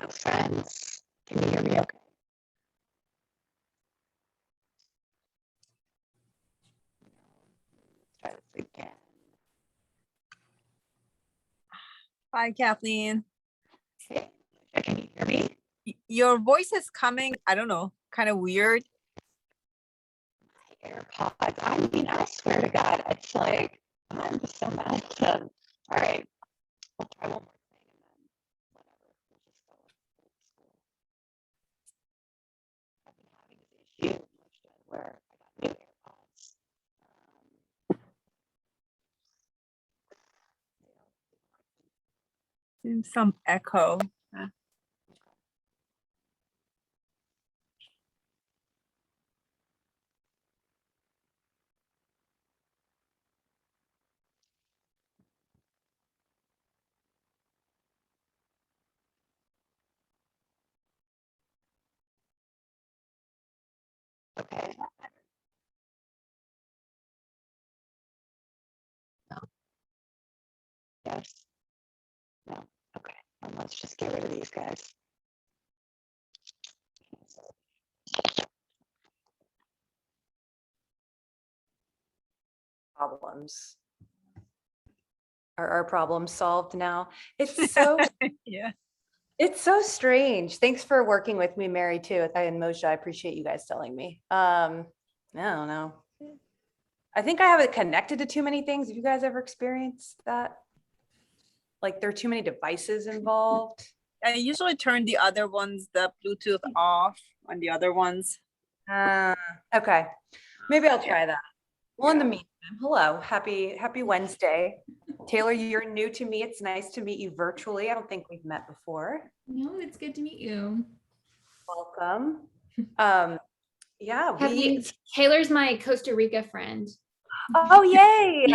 Hello, friends. Can you hear me okay? Try this again. Hi, Kathleen. Hey, can you hear me? Your voice is coming, I don't know, kind of weird. My AirPods. I mean, I swear to God, it's like, I'm just so mad at them. All right, we'll try one more thing and then whatever. We'll just go with old school. I've been having this issue where I got new AirPods. Seems some echo. Okay. No. Yes. No. Okay. Well, let's just get rid of these guys. Problems. Are our problems solved now? It's so Yeah. it's so strange. Thanks for working with me, Mary, too. And Moshe, I appreciate you guys telling me. I don't know. I think I have it connected to too many things. Have you guys ever experienced that? Like there are too many devices involved? I usually turn the other ones, the Bluetooth off on the other ones. Okay. Maybe I'll try that. Well, in the Yeah. meantime, hello, happy Wednesday. Taylor, you're new to me. It's nice to meet you virtually. I don't think we've met before. No, it's good to meet you. Welcome. Yeah, Kathleen, Taylor's my Costa Rica friend. oh, yay.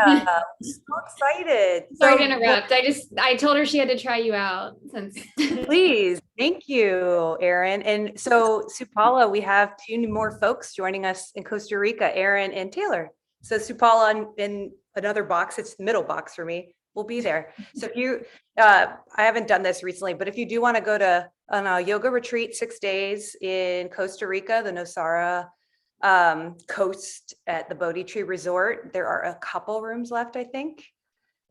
So excited. Sorry to interrupt. I told her she had to try you out since. Please, thank you, Erin. And so Supala, we have two more folks joining us in Costa Rica, Erin and Taylor. So Supala in another box, it's the middle box for me, will be there. So if you, I haven't done this recently, but if you do want to go to on a yoga retreat, 6 days in Costa Rica, the Nosara coast at the Bodhi Tree Resort, there are a couple rooms left, I think.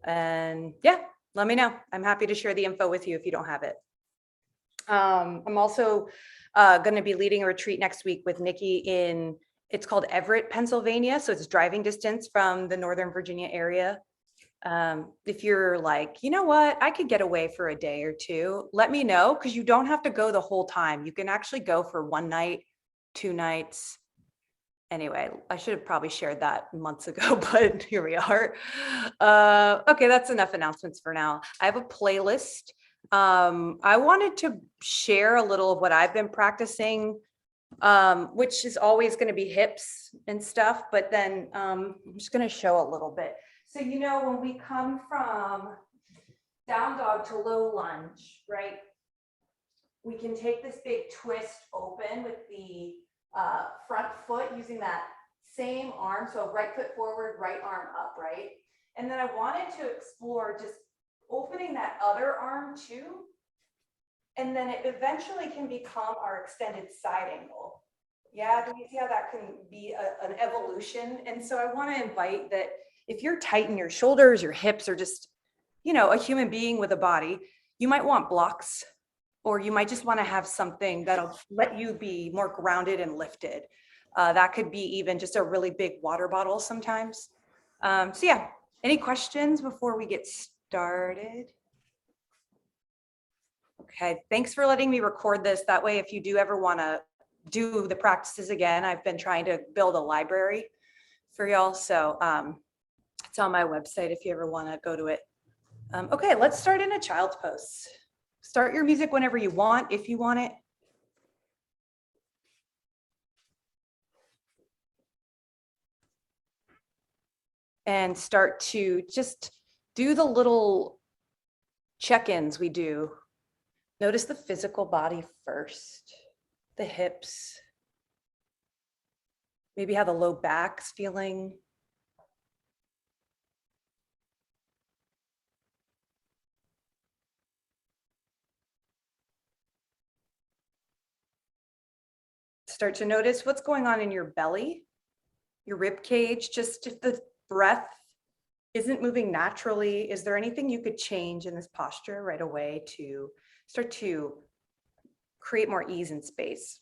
And yeah, let me know. I'm happy to share the info with you if you don't have it. I'm also going to be leading a retreat next week with Nikki it's called Everett, Pennsylvania. So it's driving distance from the Northern Virginia area. If you're like, you know what, I could get away for a day or two, let me know, because you don't have to go the whole time. You can actually go for 1 night, 2 nights. Anyway, I should have probably shared that months ago, but here we are. Okay, that's enough announcements for now. I have a playlist. I wanted to share a little of what I've been practicing, which is always going to be hips and stuff, but then I'm just going to show a little bit. So, you know, when we come from down dog to low lunge, right? We can take this big twist open with the front foot using that same arm. So right foot forward, right arm up, right? And then I wanted to explore just opening that other arm too. And then it eventually can become our extended side angle. Yeah, do you see how that can be an evolution? And so I want to invite that if you're tight in your shoulders, your hips, or just, you know, a human being with a body, you might want blocks, or you might just want to have something that'll let you be more grounded and lifted. That could be even just a really big water bottle sometimes. So yeah, any questions before we get started? Okay, thanks for letting me record this. That way, if you do ever want to do the practices again, I've been trying to build a library for y'all. So it's on my website if you ever want to go to it. Okay, let's start in a child's pose. Start your music whenever you want, if you want it. And start to just do the little check-ins we do. Notice the physical body first, the hips, maybe how the low back's feeling. start to notice what's going on in your belly, your rib cage, just if the breath isn't moving naturally, is there anything you could change in this posture right away to start to create more ease and space?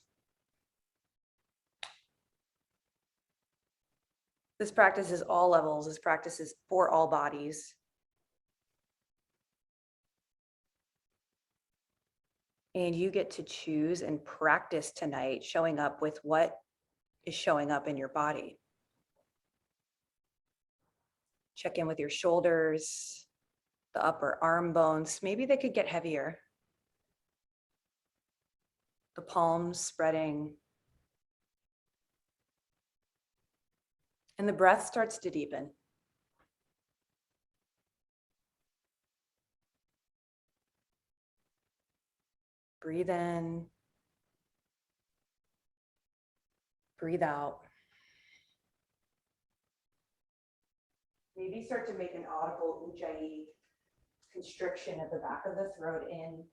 This practice is all levels. This practice is for all bodies. And you get to choose and practice tonight, showing up with what is showing up in your body. Check in with your shoulders, the upper arm bones. Maybe they could get heavier. The palms spreading. And the breath starts to deepen. Breathe in. Breathe out. Maybe start to make an audible ujjayi constriction at the back of the throat in.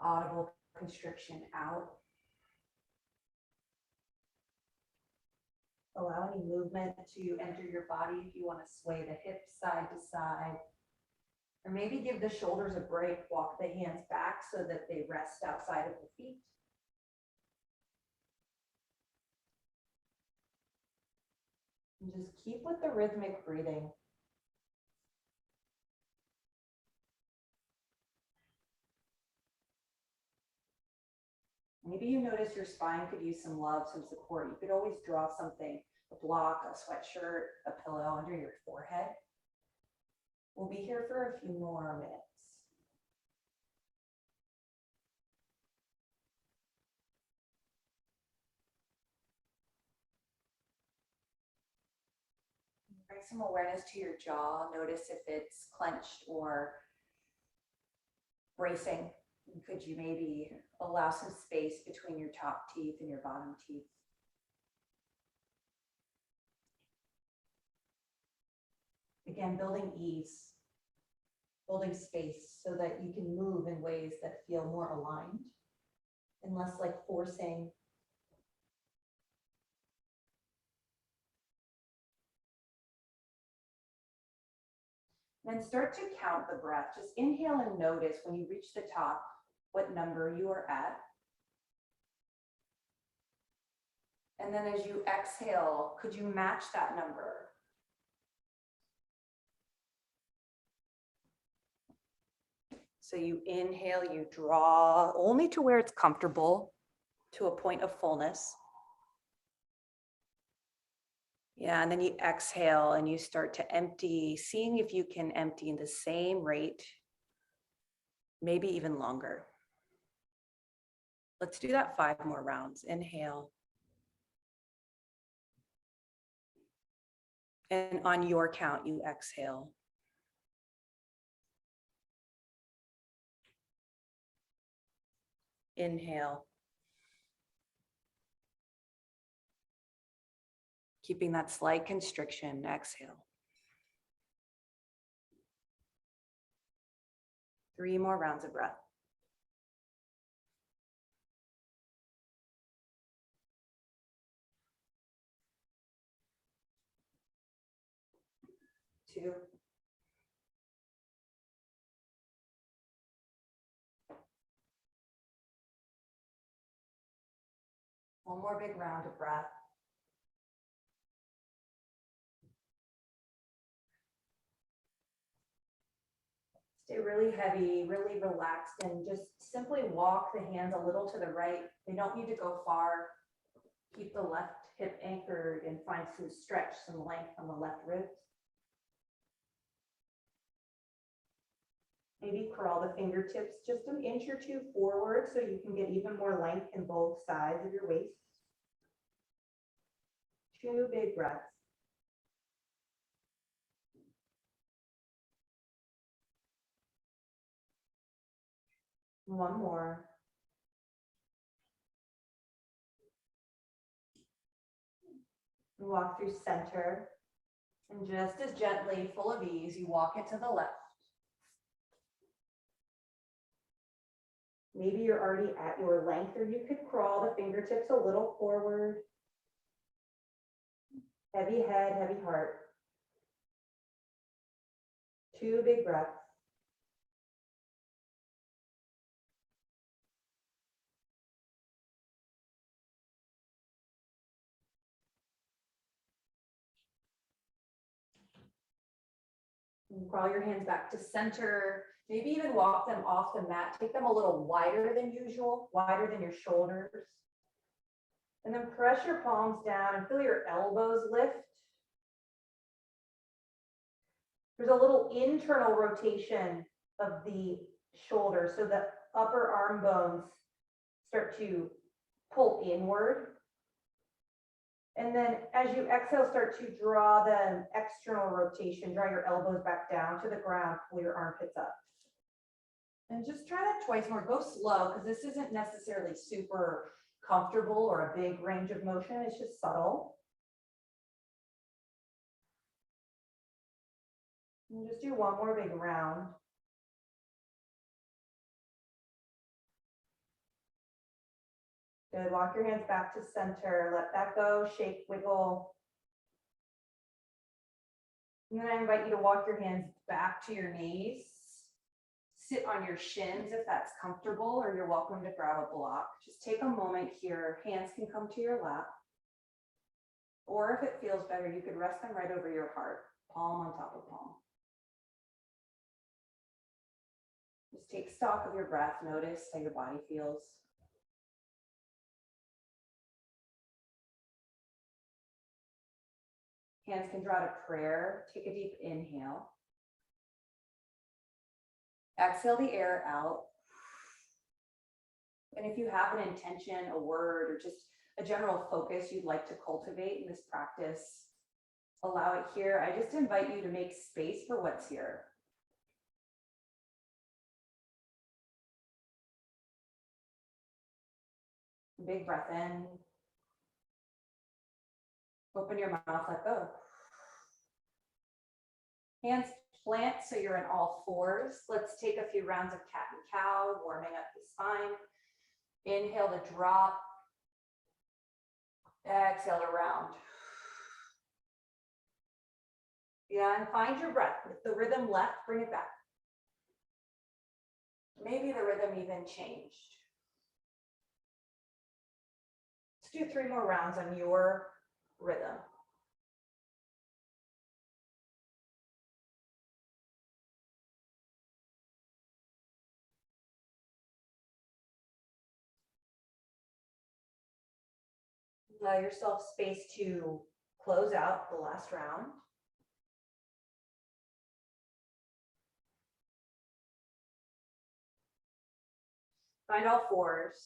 Audible constriction out. Allow any movement to enter your body if you want to sway the hips side to side. Or maybe give the shoulders a break, walk the hands back so that they rest outside of the feet. And just keep with the rhythmic breathing. Maybe you notice your spine could use some love, some support. You could always draw something, a block, a sweatshirt, a pillow under your forehead. We'll be here for a few more minutes. Bring some awareness to your jaw. Notice if it's clenched or bracing. And could you maybe allow some space between your top teeth and your bottom teeth? Again, building ease, building space so that you can move in ways that feel more aligned and less like forcing. Then start to count the breath. Just inhale and notice when you reach the top, what number you are at. And then as you exhale, could you match that number? So you inhale, you draw only to where it's comfortable, to a point of fullness. Yeah, and then you exhale and you start to empty, seeing if you can empty in the same rate, maybe even longer. Let's do that 5 more rounds. Inhale. And on your count, you exhale. Inhale. Keeping that slight constriction, exhale. 3 more rounds of breath. 2. 1 more big round of breath. Stay really heavy, really relaxed, and just simply walk the hands a little to the right. They don't need to go far. Keep the left hip anchored and find some stretch, some length on the left ribs. Maybe curl the fingertips just an inch or 2 forward so you can get even more length in both sides of your waist. 2 big breaths. One more. Walk through center. And just as gently, full of ease, you walk it to the left. Maybe you're already at your length, or you could crawl the fingertips a little forward. Heavy head, heavy heart. 2 big breaths. And crawl your hands back to center. Maybe even walk them off the mat. Take them a little wider than usual, wider than your shoulders. And then press your palms down and feel your elbows lift. There's a little internal rotation of the shoulder, so the upper arm bones start to pull inward. And then as you exhale, start to draw the external rotation, draw your elbows back down to the ground, pull your armpits up. And just try that twice more. Go slow, because this isn't necessarily super comfortable or a big range of motion. It's just subtle. And just do one more big round. Good. Walk your hands back to center. Let that go. Shake, wiggle. And then I invite you to walk your hands back to your knees. Sit on your shins if that's comfortable, or you're welcome to grab a block. Just take a moment here. Hands can come to your lap. Or if it feels better, you could rest them right over your heart, palm on top of palm. Just take stock of your breath. Notice how your body feels. Hands can draw to prayer. Take a deep inhale. Exhale the air out. And if you have an intention, a word, or just a general focus you'd like to cultivate in this practice, allow it here. I just invite you to make space for what's here. Big breath in. Open your mouth, let go. Hands plant so you're in all fours. Let's take a few rounds of cat and cow, warming up the spine. Inhale to drop. Exhale to round. Yeah, and find your breath. If the rhythm left, bring it back. Maybe the rhythm even changed. Let's do 3 more rounds on your rhythm. Allow yourself space to close out the last round. Find all fours.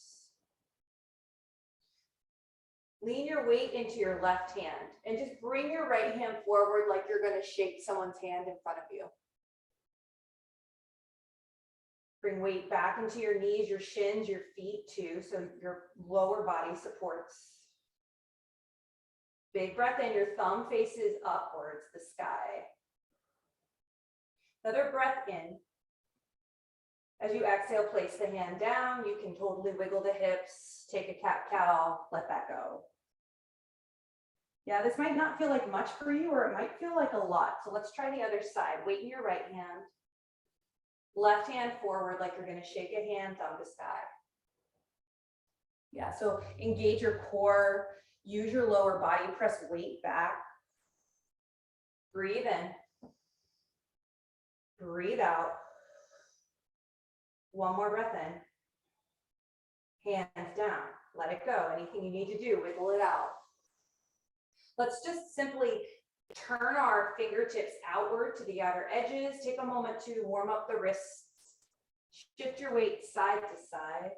Lean your weight into your left hand and just bring your right hand forward like you're going to shake someone's hand in front of you. Bring weight back into your knees, your shins, your feet too, so your lower body supports. Big breath in, your thumb faces upwards, the sky. Another breath in. As you exhale, place the hand down. You can totally wiggle the hips, take a cat-cow, let that go. Yeah, this might not feel like much for you, or it might feel like a lot. So let's try the other side. Weight in your right hand. Left hand forward like you're going to shake a hand, thumb to sky. Yeah, so engage your core. Use your lower body. Press weight back. Breathe in. Breathe out. One more breath in. Hands down. Let it go. Anything you need to do, wiggle it out. Let's just simply turn our fingertips outward to the outer edges. Take a moment to warm up the wrists. Shift your weight side to side.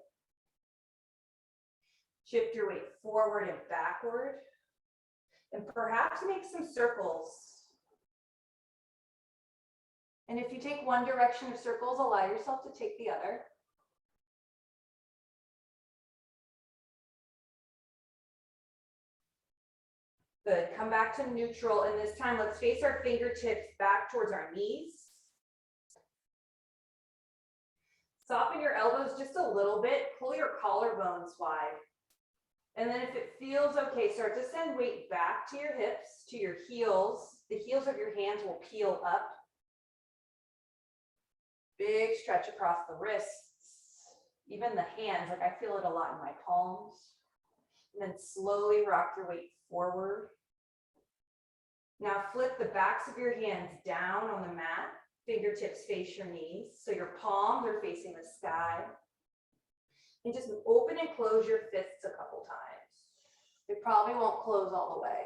Shift your weight forward and backward. And perhaps make some circles. And if you take one direction of circles, allow yourself to take the other. Good. Come back to neutral. And this time, let's face our fingertips back towards our knees. Soften your elbows just a little bit, pull your collarbones wide. And then if it feels okay, start to send weight back to your hips, to your heels. The heels of your hands will peel up. Big stretch across the wrists, even the hands, like I feel it a lot in my palms. And then slowly rock your weight forward. Now flip the backs of your hands down on the mat, fingertips face your knees, so your palms are facing the sky. And just open and close your fists a couple times. They probably won't close all the way.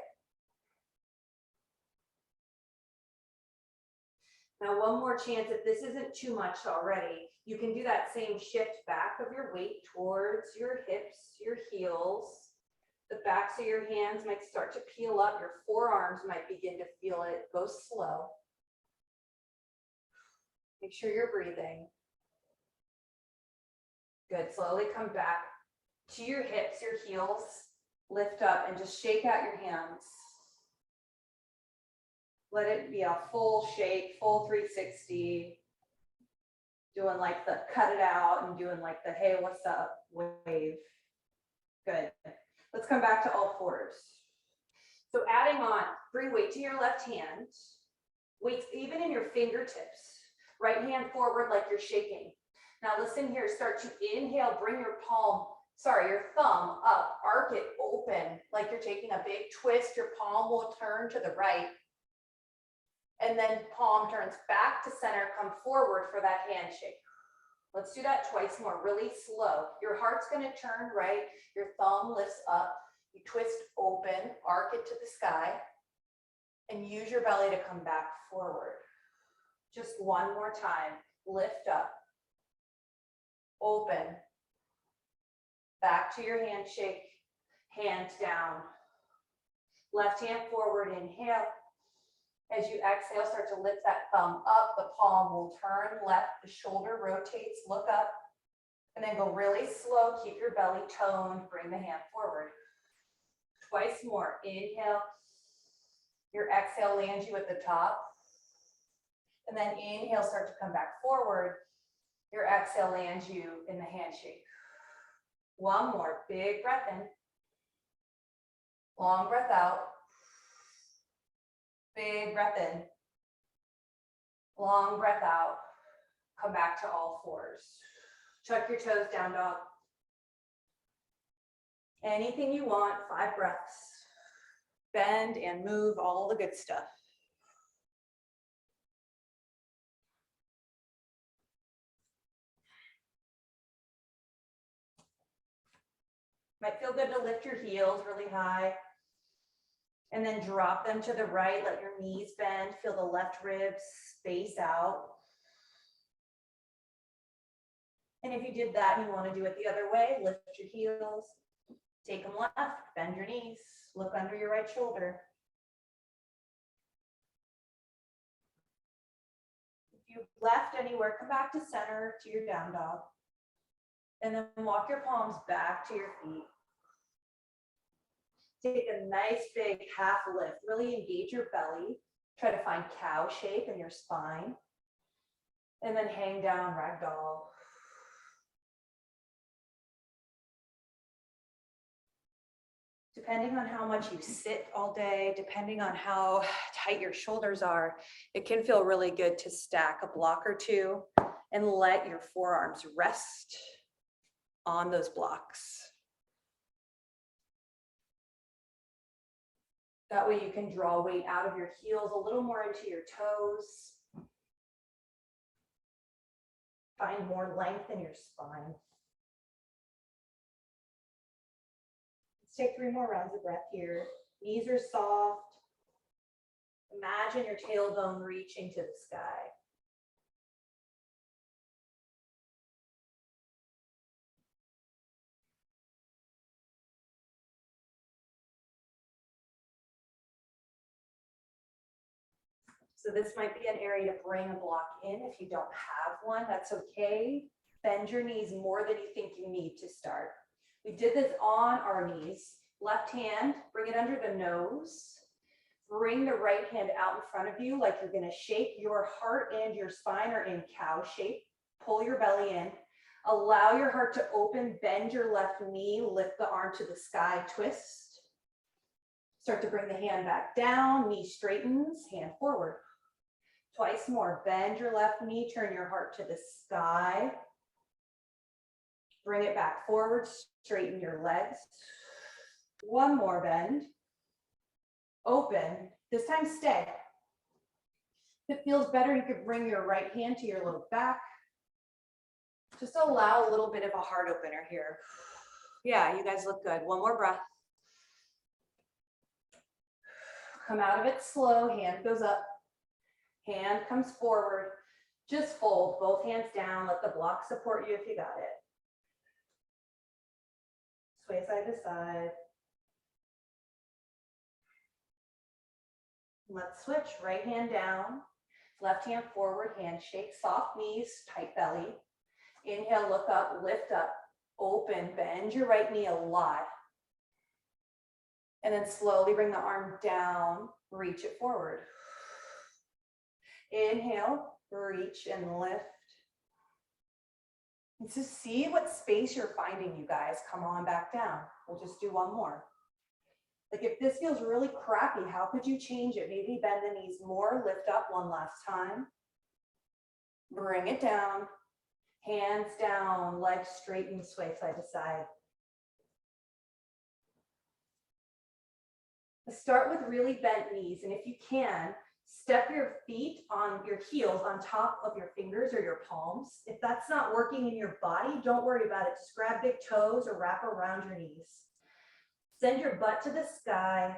Now, one more chance, if this isn't too much already, you can do that same shift back of your weight towards your hips, your heels. The backs of your hands might start to peel up. Your forearms might begin to feel it. Go slow. Make sure you're breathing. Good. Slowly come back to your hips, your heels. Lift up and just shake out your hands. Let it be a full shake, full 360. Doing like the cut it out and doing like the hey, what's up wave. Good. Let's come back to all fours. So adding on, bring weight to your left hand. Weights even in your fingertips. Right hand forward like you're shaking. Now listen here, start to inhale, bring your thumb up, arc it open like you're taking a big twist. Your palm will turn to the right. And then palm turns back to center, come forward for that handshake. Let's do that twice more, really slow. Your heart's gonna turn right, your thumb lifts up, you twist open, arc it to the sky, and use your belly to come back forward. Just one more time, lift up, open, back to your handshake, hands down. Left hand forward, inhale. As you exhale, start to lift that thumb up, the palm will turn left, the shoulder rotates, look up, and then go really slow, keep your belly toned, bring the hand forward. Twice more, inhale. Your exhale lands you at the top. And then inhale, start to come back forward. Your exhale lands you in the handshake. One more, big breath in. Long breath out. Big breath in. Long breath out. Come back to all fours. Tuck your toes down, dog. Anything you want, 5 breaths. Bend and move, all the good stuff. Might feel good to lift your heels really high. And then drop them to the right, let your knees bend, feel the left ribs space out. And if you did that and you want to do it the other way, lift your heels, take them left, bend your knees, look under your right shoulder. If you've left anywhere, come back to center to your down dog. And then walk your palms back to your feet. Take a nice big half lift, really engage your belly. Try to find cow shape in your spine. And then hang down, ragdoll. Depending on how much you sit all day, depending on how tight your shoulders are, it can feel really good to stack a block or two and let your forearms rest on those blocks. That way you can draw weight out of your heels a little more into your toes. Find more length in your spine. Let's take 3 more rounds of breath here. Knees are soft. Imagine your tailbone reaching to the sky. So this might be an area to bring a block in. If you don't have one, that's okay. Bend your knees more than you think you need to start. We did this on our knees. Left hand, bring it under the nose. Bring the right hand out in front of you like you're gonna shake. Your heart and your spine are in cow shape. Pull your belly in. Allow your heart to open, bend your left knee, lift the arm to the sky, twist. Start to bring the hand back down, knee straightens, hand forward. Twice more, bend your left knee, turn your heart to the sky. Bring it back forward, straighten your legs. One more bend. Open, this time stay. If it feels better, you could bring your right hand to your low back. Just allow a little bit of a heart opener here. Yeah, you guys look good. One more breath. Come out of it slow, hand goes up, hand comes forward. Just fold both hands down, let the block support you if you got it. Sway side to side. Let's switch, right hand down, left hand forward, handshake, soft knees, tight belly. Inhale, look up, lift up, open, bend your right knee a lot. And then slowly bring the arm down, reach it forward. Inhale, reach and lift. And so see what space you're finding, you guys. Come on back down. We'll just do one more. Like if this feels really crappy, how could you change it? Maybe bend the knees more, lift up one last time. Bring it down, hands down, legs straighten, sway side to side. Start with really bent knees, and if you can, step your feet on your heels on top of your fingers or your palms. If that's not working in your body, don't worry about it. Just grab big toes or wrap around your knees. Send your butt to the sky,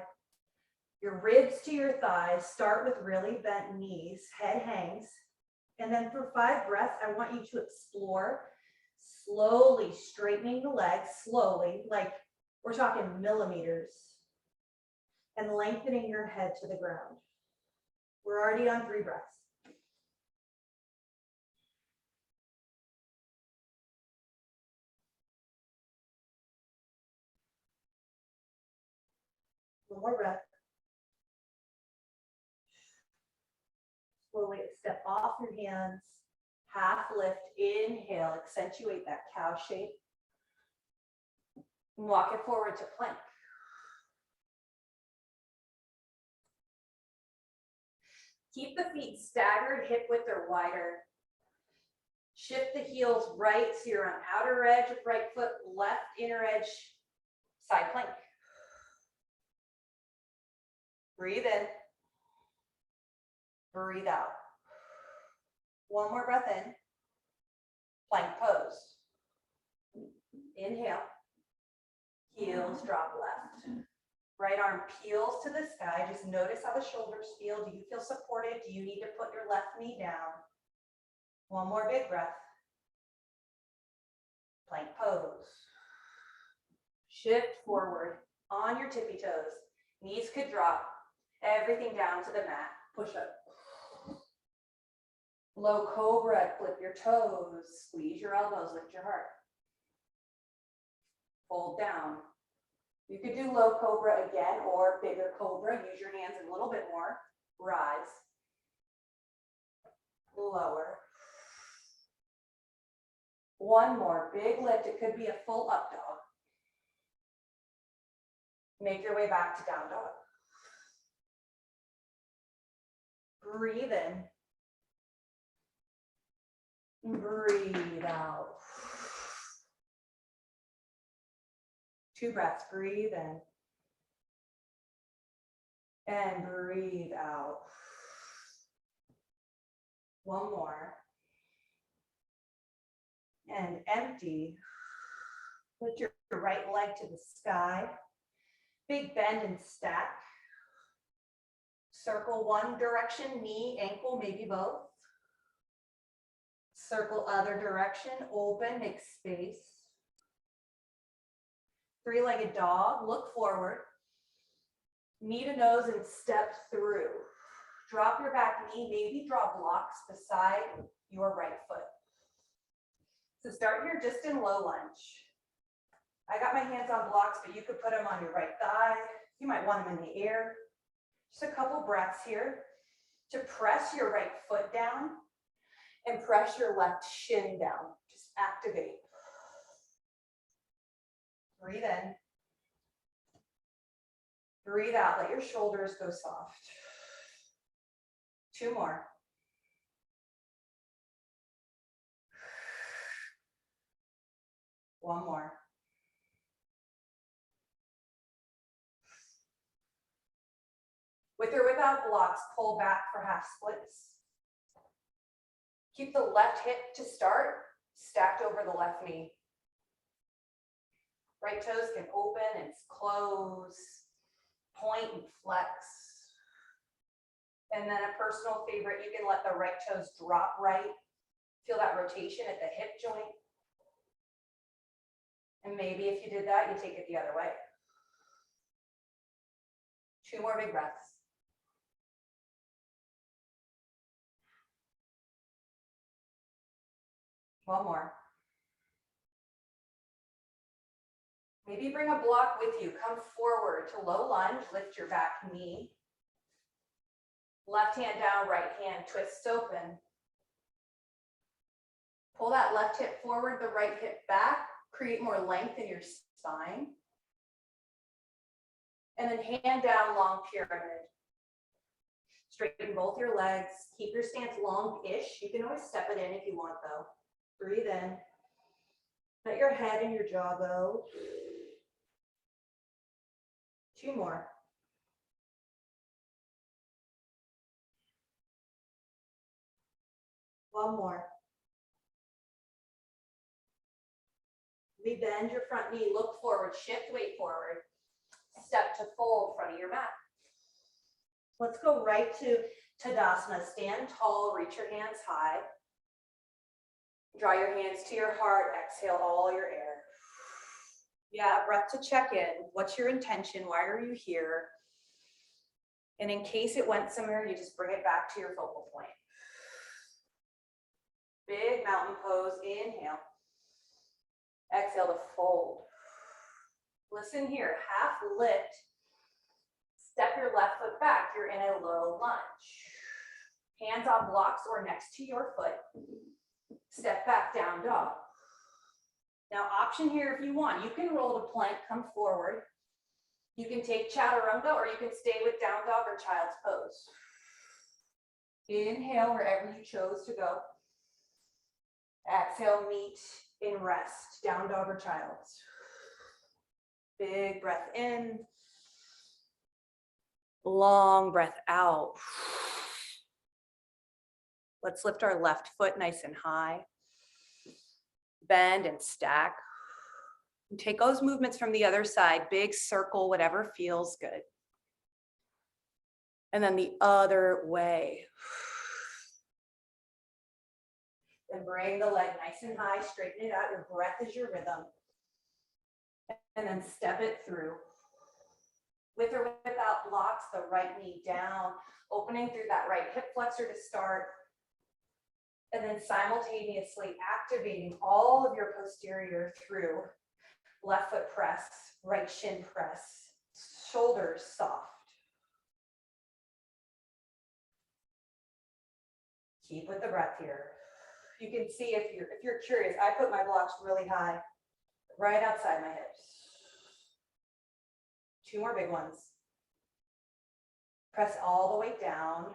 your ribs to your thighs. Start with really bent knees, head hangs. And then for 5 breaths, I want you to explore slowly straightening the legs, slowly, like we're talking millimeters, and lengthening your head to the ground. We're already on 3 breaths. One more breath. Slowly step off your hands, half lift, inhale, accentuate that cow shape. Walk it forward to plank. Keep the feet staggered, hip width or wider. Shift the heels right, so you're on outer edge of right foot, left inner edge, side plank. Breathe in. Breathe out. One more breath in. Plank pose. Inhale. Heels drop left. Right arm peels to the sky. Just notice how the shoulders feel. Do you feel supported? Do you need to put your left knee down? One more big breath. Plank pose. Shift forward on your tippy toes. Knees could drop. Everything down to the mat. Push up. Low cobra, flip your toes. Squeeze your elbows, lift your heart. Fold down. You could do low cobra again or bigger cobra. Use your hands a little bit more. Rise. Lower. One more big lift. It could be a full up dog. Make your way back to down dog. Breathe in. Breathe out. 2 breaths. Breathe in. And breathe out. One more. And empty. Lift your right leg to the sky. Big bend and stack. Circle one direction, knee, ankle, maybe both. Circle other direction, open, make space. 3-legged dog, look forward. Knee to nose and step through. Drop your back knee, maybe draw blocks beside your right foot. So start here just in low lunge. I got my hands on blocks, but you could put them on your right thigh. You might want them in the air. Just a couple breaths here to press your right foot down and press your left shin down. Just Activate. Breathe in. Breathe out. Let your shoulders go soft. 2 more. One more. With or without blocks, pull back for half splits. Keep the left hip to start, stacked over the left knee. Right toes can open and close, point and flex. And then a personal favorite, you can let the right toes drop right. Feel that rotation at the hip joint. And maybe if you did that, you take it the other way. 2 more big breaths. One more. Maybe bring a block with you. Come forward to low lunge, lift your back knee. Left hand down, right hand twists open. Pull that left hip forward, the right hip back. Create more length in your spine. And then hand down, long pyramid. Straighten both your legs. Keep your stance long-ish. You can always step it in if you want though. Breathe in. Let your head and your jaw go. 2 more. One more. Rebend your front knee, look forward, shift weight forward. Step to fold front of your mat. Let's go right to Tadasana. Stand tall, reach your hands high. Draw your hands to your heart, exhale all your air. Yeah, breath to check in. What's your intention? Why are you here? And in case it went somewhere, you just bring it back to your focal point. Big mountain pose, inhale. Exhale to fold. Listen here, half lift. Step your left foot back, you're in a low lunge. Hands on blocks or next to your foot. Step back, down dog. Now option here if you want, you can roll to plank, come forward. You can take chaturanga or you can stay with down dog or child's pose. Inhale wherever you chose to go. Exhale, meet in rest, down dog or child's. Big breath in. Long breath out. Let's lift our left foot nice and high. Bend and stack. And take those movements from the other side, big circle, whatever feels good. And then the other way. Then bring the leg nice and high, straighten it out. Your breath is your rhythm. And then step it through. With or without blocks, the right knee down, opening through that right hip flexor to start. And then simultaneously activating all of your posterior through. Left foot press, right shin press, shoulders soft. Keep with the breath here. You can see if you're curious, I put my blocks really high, right outside my hips. 2 more big ones. Press all the way down.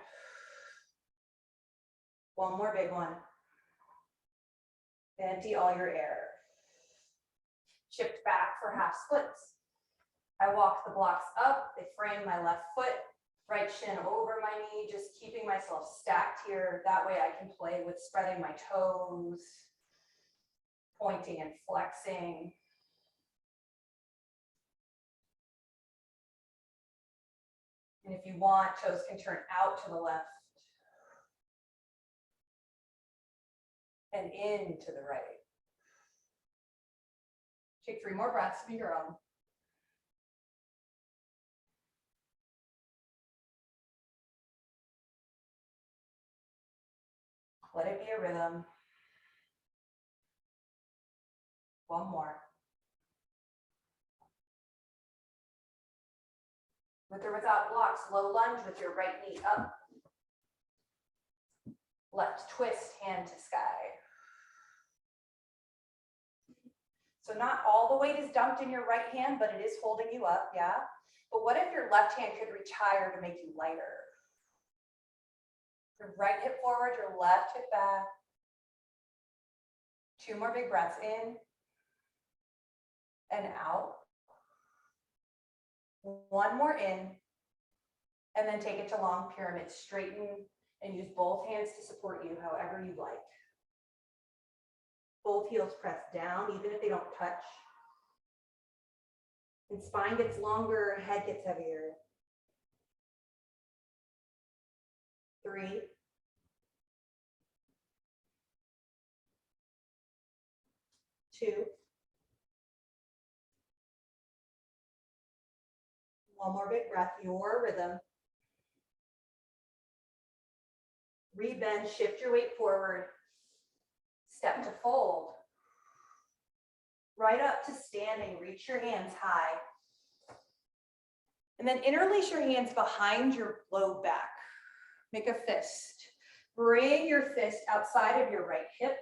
1 more big one. Empty all your air. Shift back for half splits. I walk the blocks up, they frame my left foot, right shin over my knee, just keeping myself stacked here. That way I can play with spreading my toes, pointing and flexing. And if you want, toes can turn out to the left and in to the right. Take 3 more breaths of your own. Let it be a rhythm. 1 more. With or without blocks, low lunge with your right knee up. Left twist, hand to sky. So not all the weight is dumped in your right hand, but it is holding you up, yeah? But what if your left hand could reach higher to make you lighter? Your right hip forward, your left hip back. 2 more big breaths in and out. 1 more in, and then take it to long pyramid. Straighten and use both hands to support you however you like. Both heels press down, even if they don't touch. And spine gets longer, head gets heavier. 3, 2, 1 more big breath, your rhythm. Rebend, shift your weight forward. Step to fold. Right up to standing, reach your hands high. And then interlace your hands behind your low back. Make a fist. Bring your fist outside of your right hip.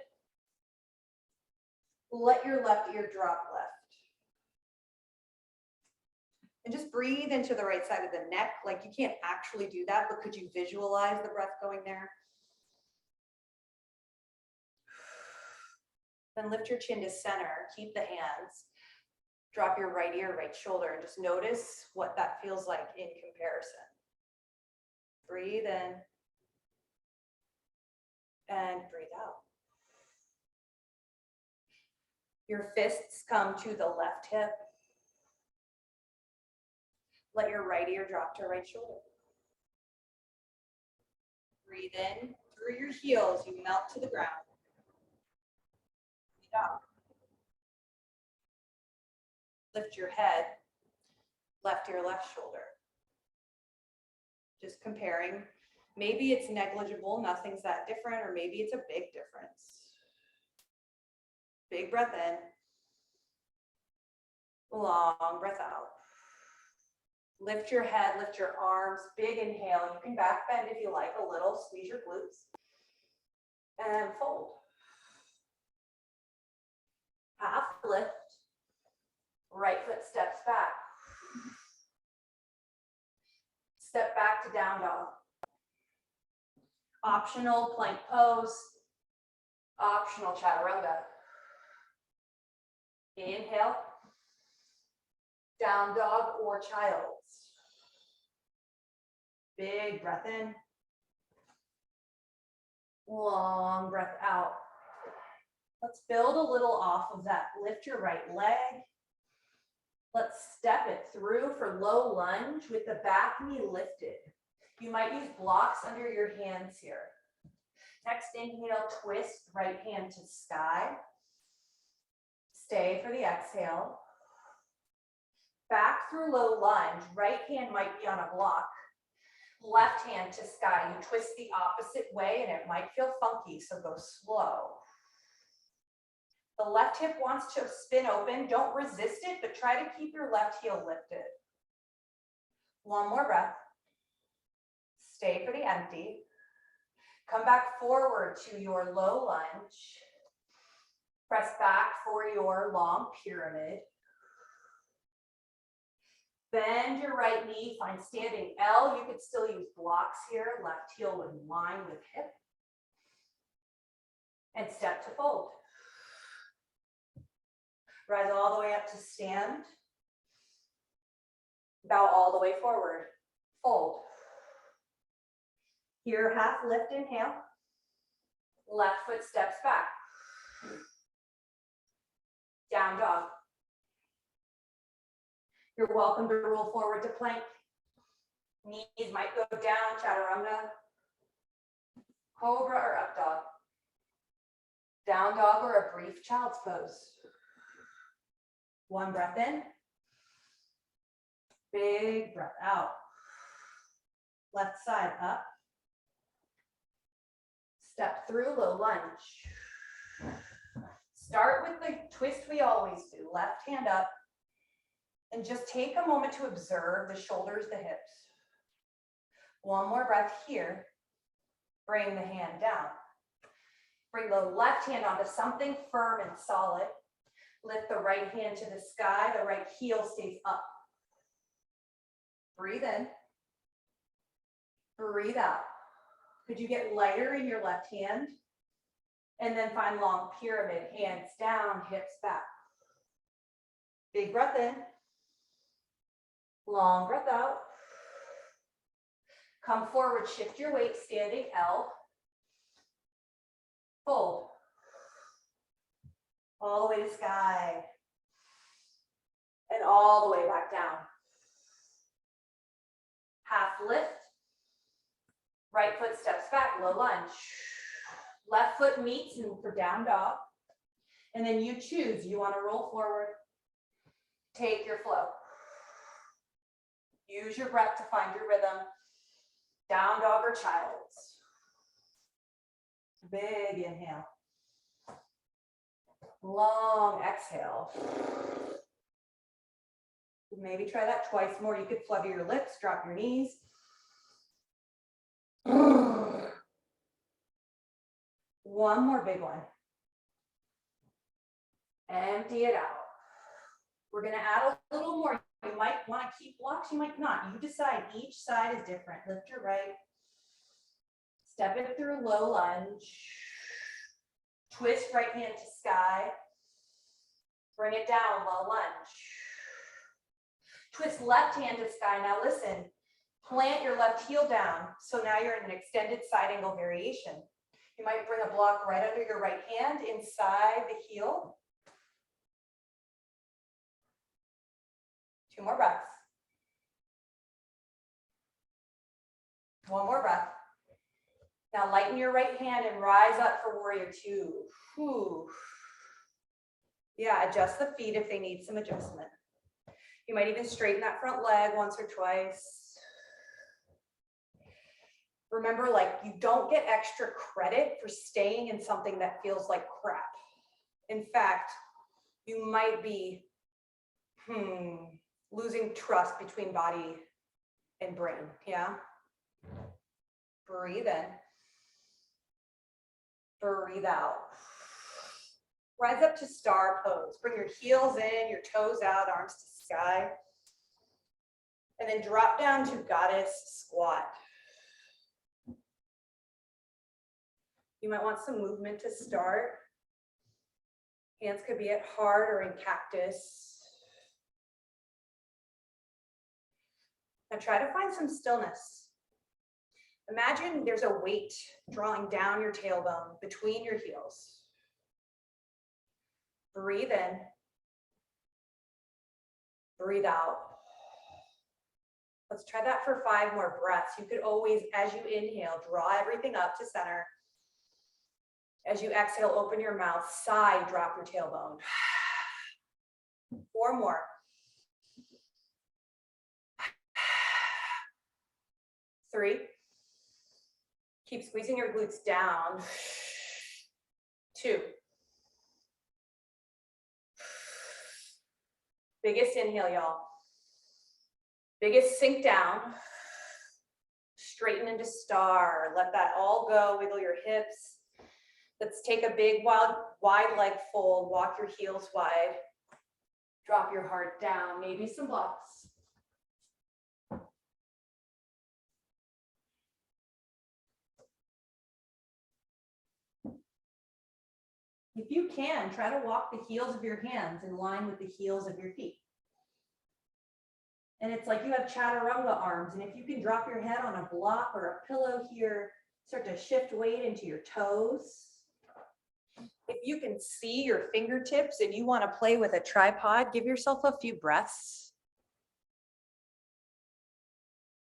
Let your left ear drop left. And just breathe into the right side of the neck. Like you can't actually do that, but could you visualize the breath going there? Then lift your chin to center. Keep the hands. Drop your right ear, right shoulder, and just notice what that feels like in comparison. Breathe in and breathe out. Your fists come to the left hip. Let your right ear drop to right shoulder. Breathe in through your heels, you melt to the ground. Breathe out. Lift your head, left ear, left shoulder. Just comparing. Maybe it's negligible, nothing's that different, or maybe it's a big difference. Big breath in. Long breath out. Lift your head, lift your arms, big inhale. You can back bend if you like a little, squeeze your glutes. And fold. Half lift. Right foot steps back. Step back to down dog. Optional plank pose. Optional chaturanga. Inhale. Down dog or child's. Big breath in. Long breath out. Let's build a little off of that. Lift your right leg. Let's step it through for low lunge with the back knee lifted. You might use blocks under your hands here. Next inhale, twist right hand to sky. Stay for the exhale. Back through low lunge, right hand might be on a block. Left hand to sky. You twist the opposite way and it might feel funky, so go slow. The left hip wants to spin open. Don't resist it, but try to keep your left heel lifted. 1 more breath. Stay for the empty. Come back forward to your low lunge. Press back for your long pyramid. Bend your right knee, find standing L. You could still use blocks here. Left heel in line with hip. And step to fold. Rise all the way up to stand. Bow all the way forward. Fold. Here, half lift, inhale. Left foot steps back. Down dog. You're welcome to roll forward to plank. Knees might go down, chaturanga. Cobra or up dog. Down dog or a brief child's pose. 1 breath in. Big breath out. Left side up. Step through low lunge. Start with the twist we always do. Left hand up. And just take a moment to observe the shoulders, the hips. 1 more breath here. Bring the hand down. Bring the left hand onto something firm and solid. Lift the right hand to the sky, the right heel stays up. Breathe in. Breathe out. Could you get lighter in your left hand? And then find long pyramid, hands down, hips back. Big breath in. Long breath out. Come forward, shift your weight, standing L. Fold. All the way to sky. And all the way back down. Half lift. Right foot steps back, low lunge. Left foot meets and for down dog. And then you choose, you want to roll forward. Take your flow. Use your breath to find your rhythm. Down dog or child's. Big inhale. Long exhale. Maybe try that twice more. You could flutter your lips, drop your knees. One more big one. Empty it out. We're going to add a little more. You might want to keep blocks, you might not. You decide. Each side is different. Lift your right. Step it through low lunge. Twist right hand to sky. Bring it down, low lunge. Twist left hand to sky. Now listen, plant your left heel down. So now you're in an extended side angle variation. You might bring a block right under your right hand inside the heel. 2 more breaths. 1 more breath. Now lighten your right hand and rise up for warrior 2. Whew. Yeah, adjust the feet if they need some adjustment. You might even straighten that front leg once or twice. Remember, like, you don't get extra credit for staying in something that feels like crap. In fact, you might be losing trust between body and brain, yeah? Breathe in. Breathe out. Rise up to star pose. Bring your heels in, your toes out, arms to sky. And then drop down to goddess squat. You might want some movement to start. Hands could be at heart or in cactus. Now try to find some stillness. Imagine there's a weight drawing down your tailbone between your heels. Breathe in. Breathe out. Let's try that for 5 more breaths. You could always, as you inhale, draw everything up to center. As you exhale, open your mouth, sigh, drop your tailbone. 4 more. 3. Keep squeezing your glutes down. 2. Biggest inhale, y'all. Biggest sink down. Straighten into star. Let that all go. Wiggle your hips. Let's take a big wide leg fold. Walk your heels wide. Drop your heart down. Maybe some blocks. If you can, try to walk the heels of your hands in line with the heels of your feet. And it's like you have chaturanga arms. And if you can drop your head on a block or a pillow here, start to shift weight into your toes. If you can see your fingertips and you want to play with a tripod, give yourself a few breaths.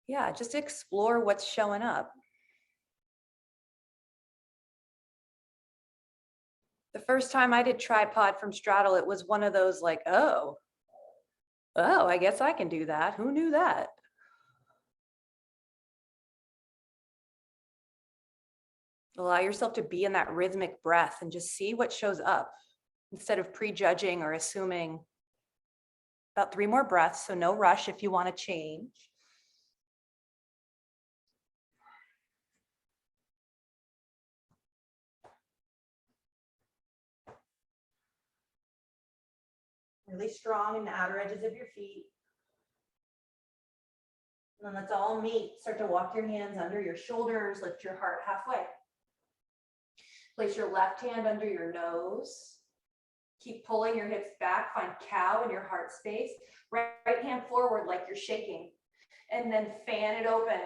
Yeah, just explore what's showing up. The first time I did tripod from straddle, it was one of those like, oh, I guess I can do that. Who knew that? Allow yourself to be in that rhythmic breath and just see what shows up instead of prejudging or assuming. About 3 more breaths, so no rush if you want to change. really strong in the outer edges of your feet. And then let's all meet. Start to walk your hands under your shoulders, lift your heart halfway. Place your left hand under your nose. Keep pulling your hips back, find cow in your heart space. Right hand forward like you're shaking. And then fan it open.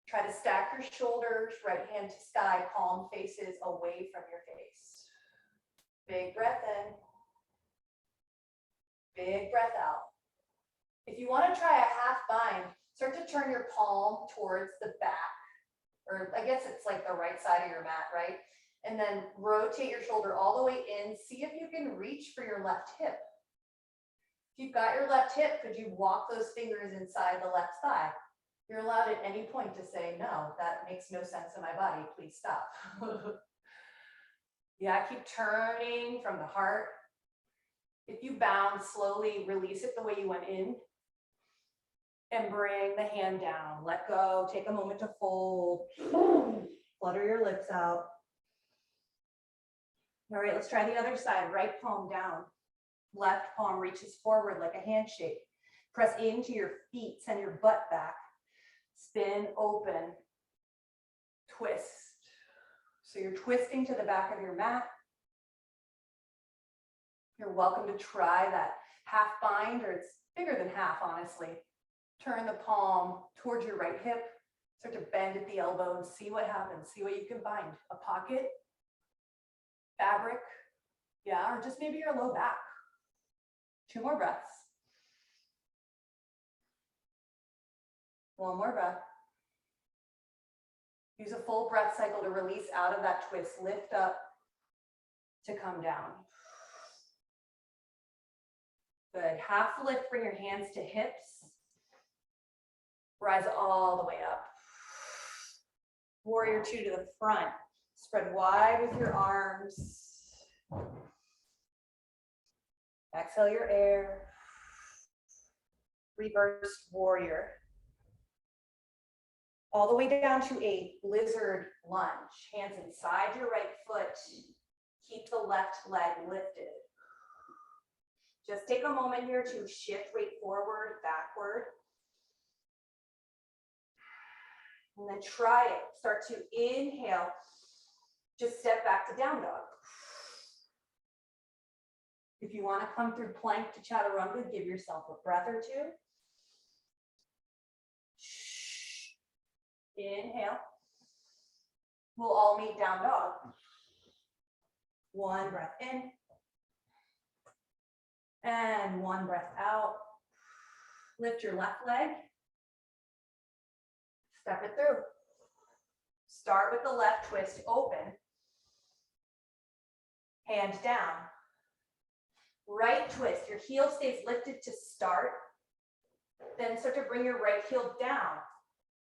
Try to stack your shoulders, right hand to sky, palm faces away from your face. Big breath in. Big breath out. If you want to try a half bind, start to turn your palm towards the back, or I guess it's like the right side of your mat, right? And then rotate your shoulder all the way in. See if you can reach for your left hip. If you've got your left hip, could you walk those fingers inside the left thigh? You're allowed at any point to say, no, that makes no sense in my body. Please stop. Yeah, keep turning from the heart. If you bound, slowly release it the way you went in. And bring the hand down. Let go. Take a moment to fold. Flutter your lips out. All right, let's try the other side. Right palm down. Left palm reaches forward like a handshake. Press into your feet. Send your butt back. Spin open. Twist. So you're twisting to the back of your mat. You're welcome to try that half bind, or it's bigger than half, honestly. Turn the palm towards your right hip. Start to bend at the elbow and see what happens. See what you can bind. A pocket, fabric, yeah, or just maybe your low back. 2 more breaths. 1 more breath. Use a full breath cycle to release out of that twist. Lift up to come down. Good. Half lift, bring your hands to hips. Rise all the way up. Warrior 2 to the front. Spread wide with your arms. Exhale your air. Reverse warrior. All the way down to a lizard lunge. Hands inside your right foot. Keep the left leg lifted. Just take a moment here to shift weight forward, backward. And then try it. Start to inhale. Just step back to down dog. If you want to come through plank to chaturanga, give yourself a breath or 2. Inhale. We'll all meet down dog. 1 breath in. And 1 breath out. Lift your left leg. Step it through. Start with the left twist open. Hand down. Right twist. Your heel stays lifted to start. Then start to bring your right heel down.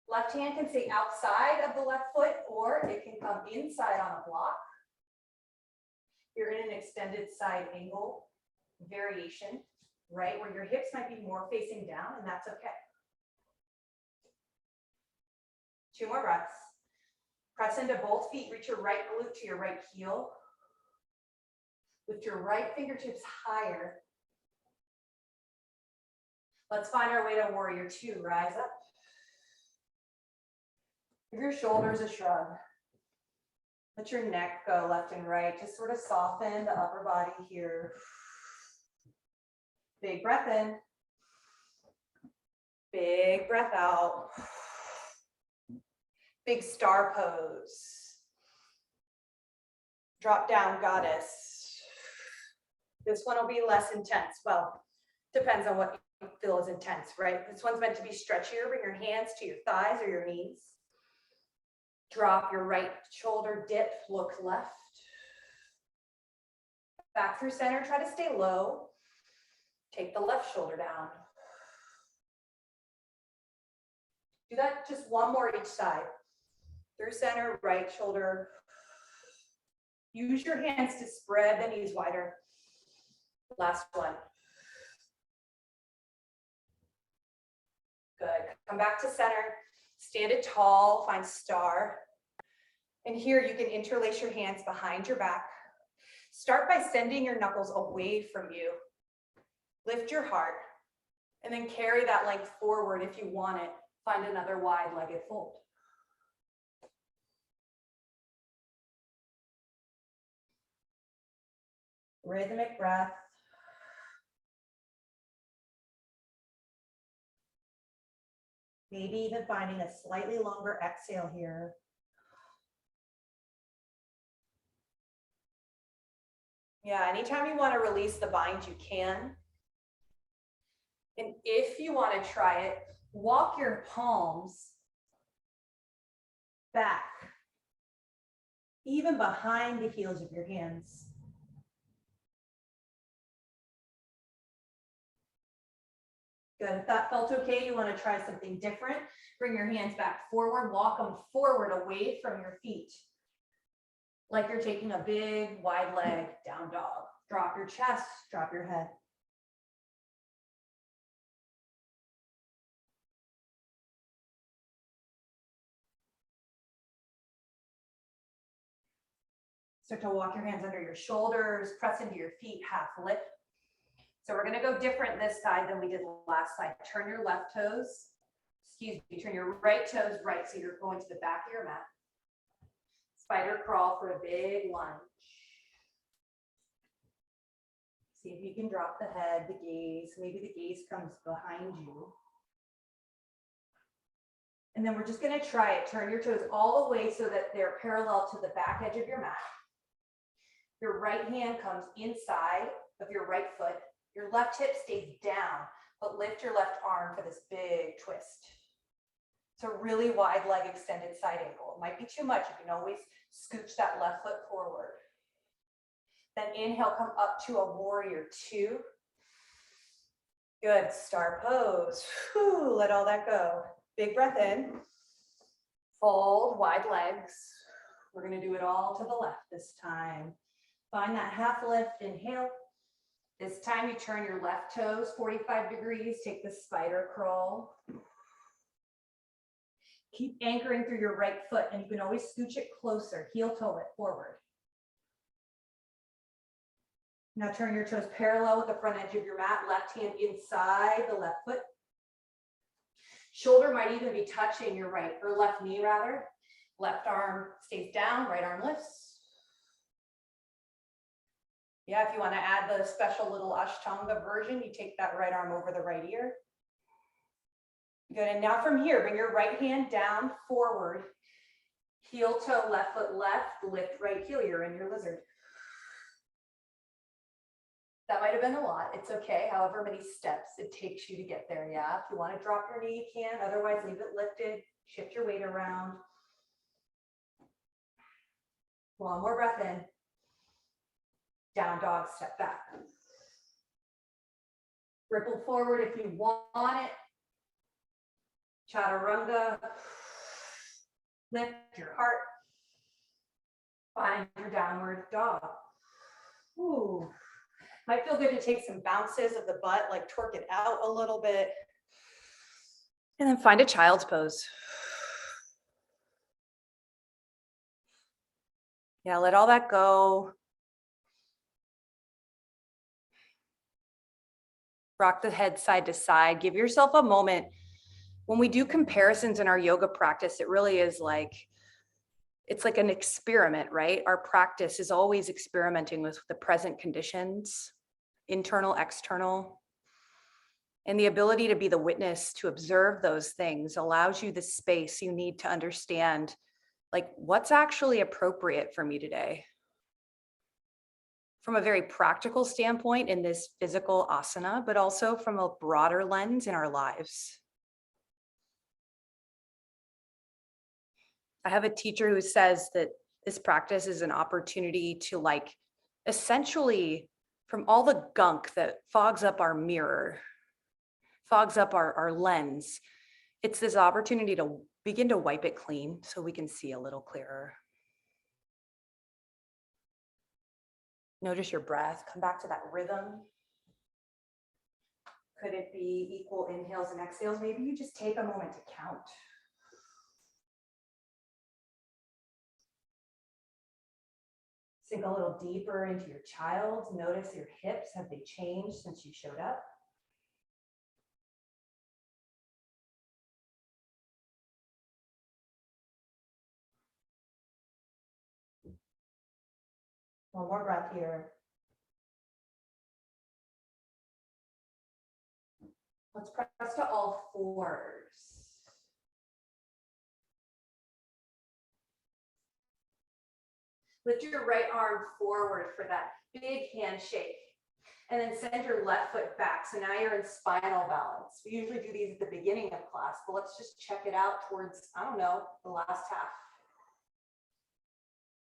Left hand can stay outside of the left foot, or it can come inside on a block. You're in an extended side angle variation, right? Where your hips might be more facing down, and that's okay. 2 more breaths. Press into both feet, reach your right glute to your right heel. Lift your right fingertips higher. Let's find our way to warrior 2. Rise up. Give your shoulders a shrug. Let your neck go left and right. Just sort of soften the upper body here. Big breath in. Big breath out. Big star pose. Drop down goddess. This one will be less intense. Well, depends on what you feel is intense, right? This one's meant to be stretchier. Bring your hands to your thighs or your knees. Drop your right shoulder, dip, look left. Back through center, try to stay low. Take the left shoulder down. Do that just 1 more each side. Through center, right shoulder. Use your hands to spread the knees wider. Last one. Good. Come back to center. Stand it tall, find star. And here you can interlace your hands behind your back. Start by sending your knuckles away from you. Lift your heart and then carry that length forward if you want it. Find another wide-legged fold. Rhythmic breath. Maybe even finding a slightly longer exhale here. Yeah, anytime you want to release the bind, you can. And if you want to try it, walk your palms back, even behind the heels of your hands. Good. If that felt okay, you want to try something different. Bring your hands back forward, walk them forward away from your feet. Like you're taking a big wide leg down dog. Drop your chest, drop your head. Start to walk your hands under your shoulders, press into your feet, half lift. So we're gonna go different this side than we did last side. Turn your left toes, turn your right toes right, so you're going to the back of your mat. Spider crawl for a big lunge. See if you can drop the head, the gaze. Maybe the gaze comes behind you. And then we're just gonna try it. Turn your toes all the way so that they're parallel to the back edge of your mat. Your right hand comes inside of your right foot. Your left hip stays down, but lift your left arm for this big twist. It's a really wide leg extended side angle. It might be too much. You can always scooch that left foot forward. Then inhale, come up to a warrior two. Good, star pose. Whew, let all that go. Big breath in. Fold, wide legs. We're gonna do it all to the left this time. Find that half lift, inhale. This time you turn your left toes 45 degrees, take the spider crawl. Keep anchoring through your right foot, and you can always scooch it closer, heel toe it forward. Now turn your toes parallel with the front edge of your mat, left hand inside the left foot. Shoulder might even be touching your right, or left knee rather. Left arm stays down, right arm lifts. Yeah, if you want to add the special little Ashtanga version, you take that right arm over the right ear. Good, and now from here, bring your right hand down, forward. Heel toe, left foot left, lift right heel, you're in your lizard. That might have been a lot, it's okay, however many steps it takes you to get there, yeah? If you want to drop your knee, you can, otherwise leave it lifted, shift your weight around. One more breath in. Down dog, step back. Ripple forward if you want it. Chaturanga. Lift your heart. Find your downward dog. Ooh. Might feel good to take some bounces of the butt, like torque it out a little bit. And then find a child's pose. Yeah, let all that go. Rock the head side to side. Give yourself a moment. When we do comparisons in our yoga practice, it really is like, it's like an experiment, right? Our practice is always experimenting with the present conditions, internal, external. And the ability to be the witness, to observe those things allows you the space you need to understand, like, what's actually appropriate for me today. From a very practical standpoint in this physical asana, but also from a broader lens in our lives. I have a teacher who says that this practice is an opportunity to, like, essentially, from all the gunk that fogs up our mirror, fogs up our lens, it's this opportunity to begin to wipe it clean so we can see a little clearer. Notice your breath, come back to that rhythm. Could it be equal inhales and exhales? Maybe you just take a moment to count. Sink a little deeper into your child's. Notice your hips, have they changed since you showed up? One more breath here. Let's press to all fours. Lift your right arm forward for that big handshake. And then send your left foot back. So now you're in spinal balance. We usually do these at the beginning of class, but let's just check it out towards, I don't know, the last half.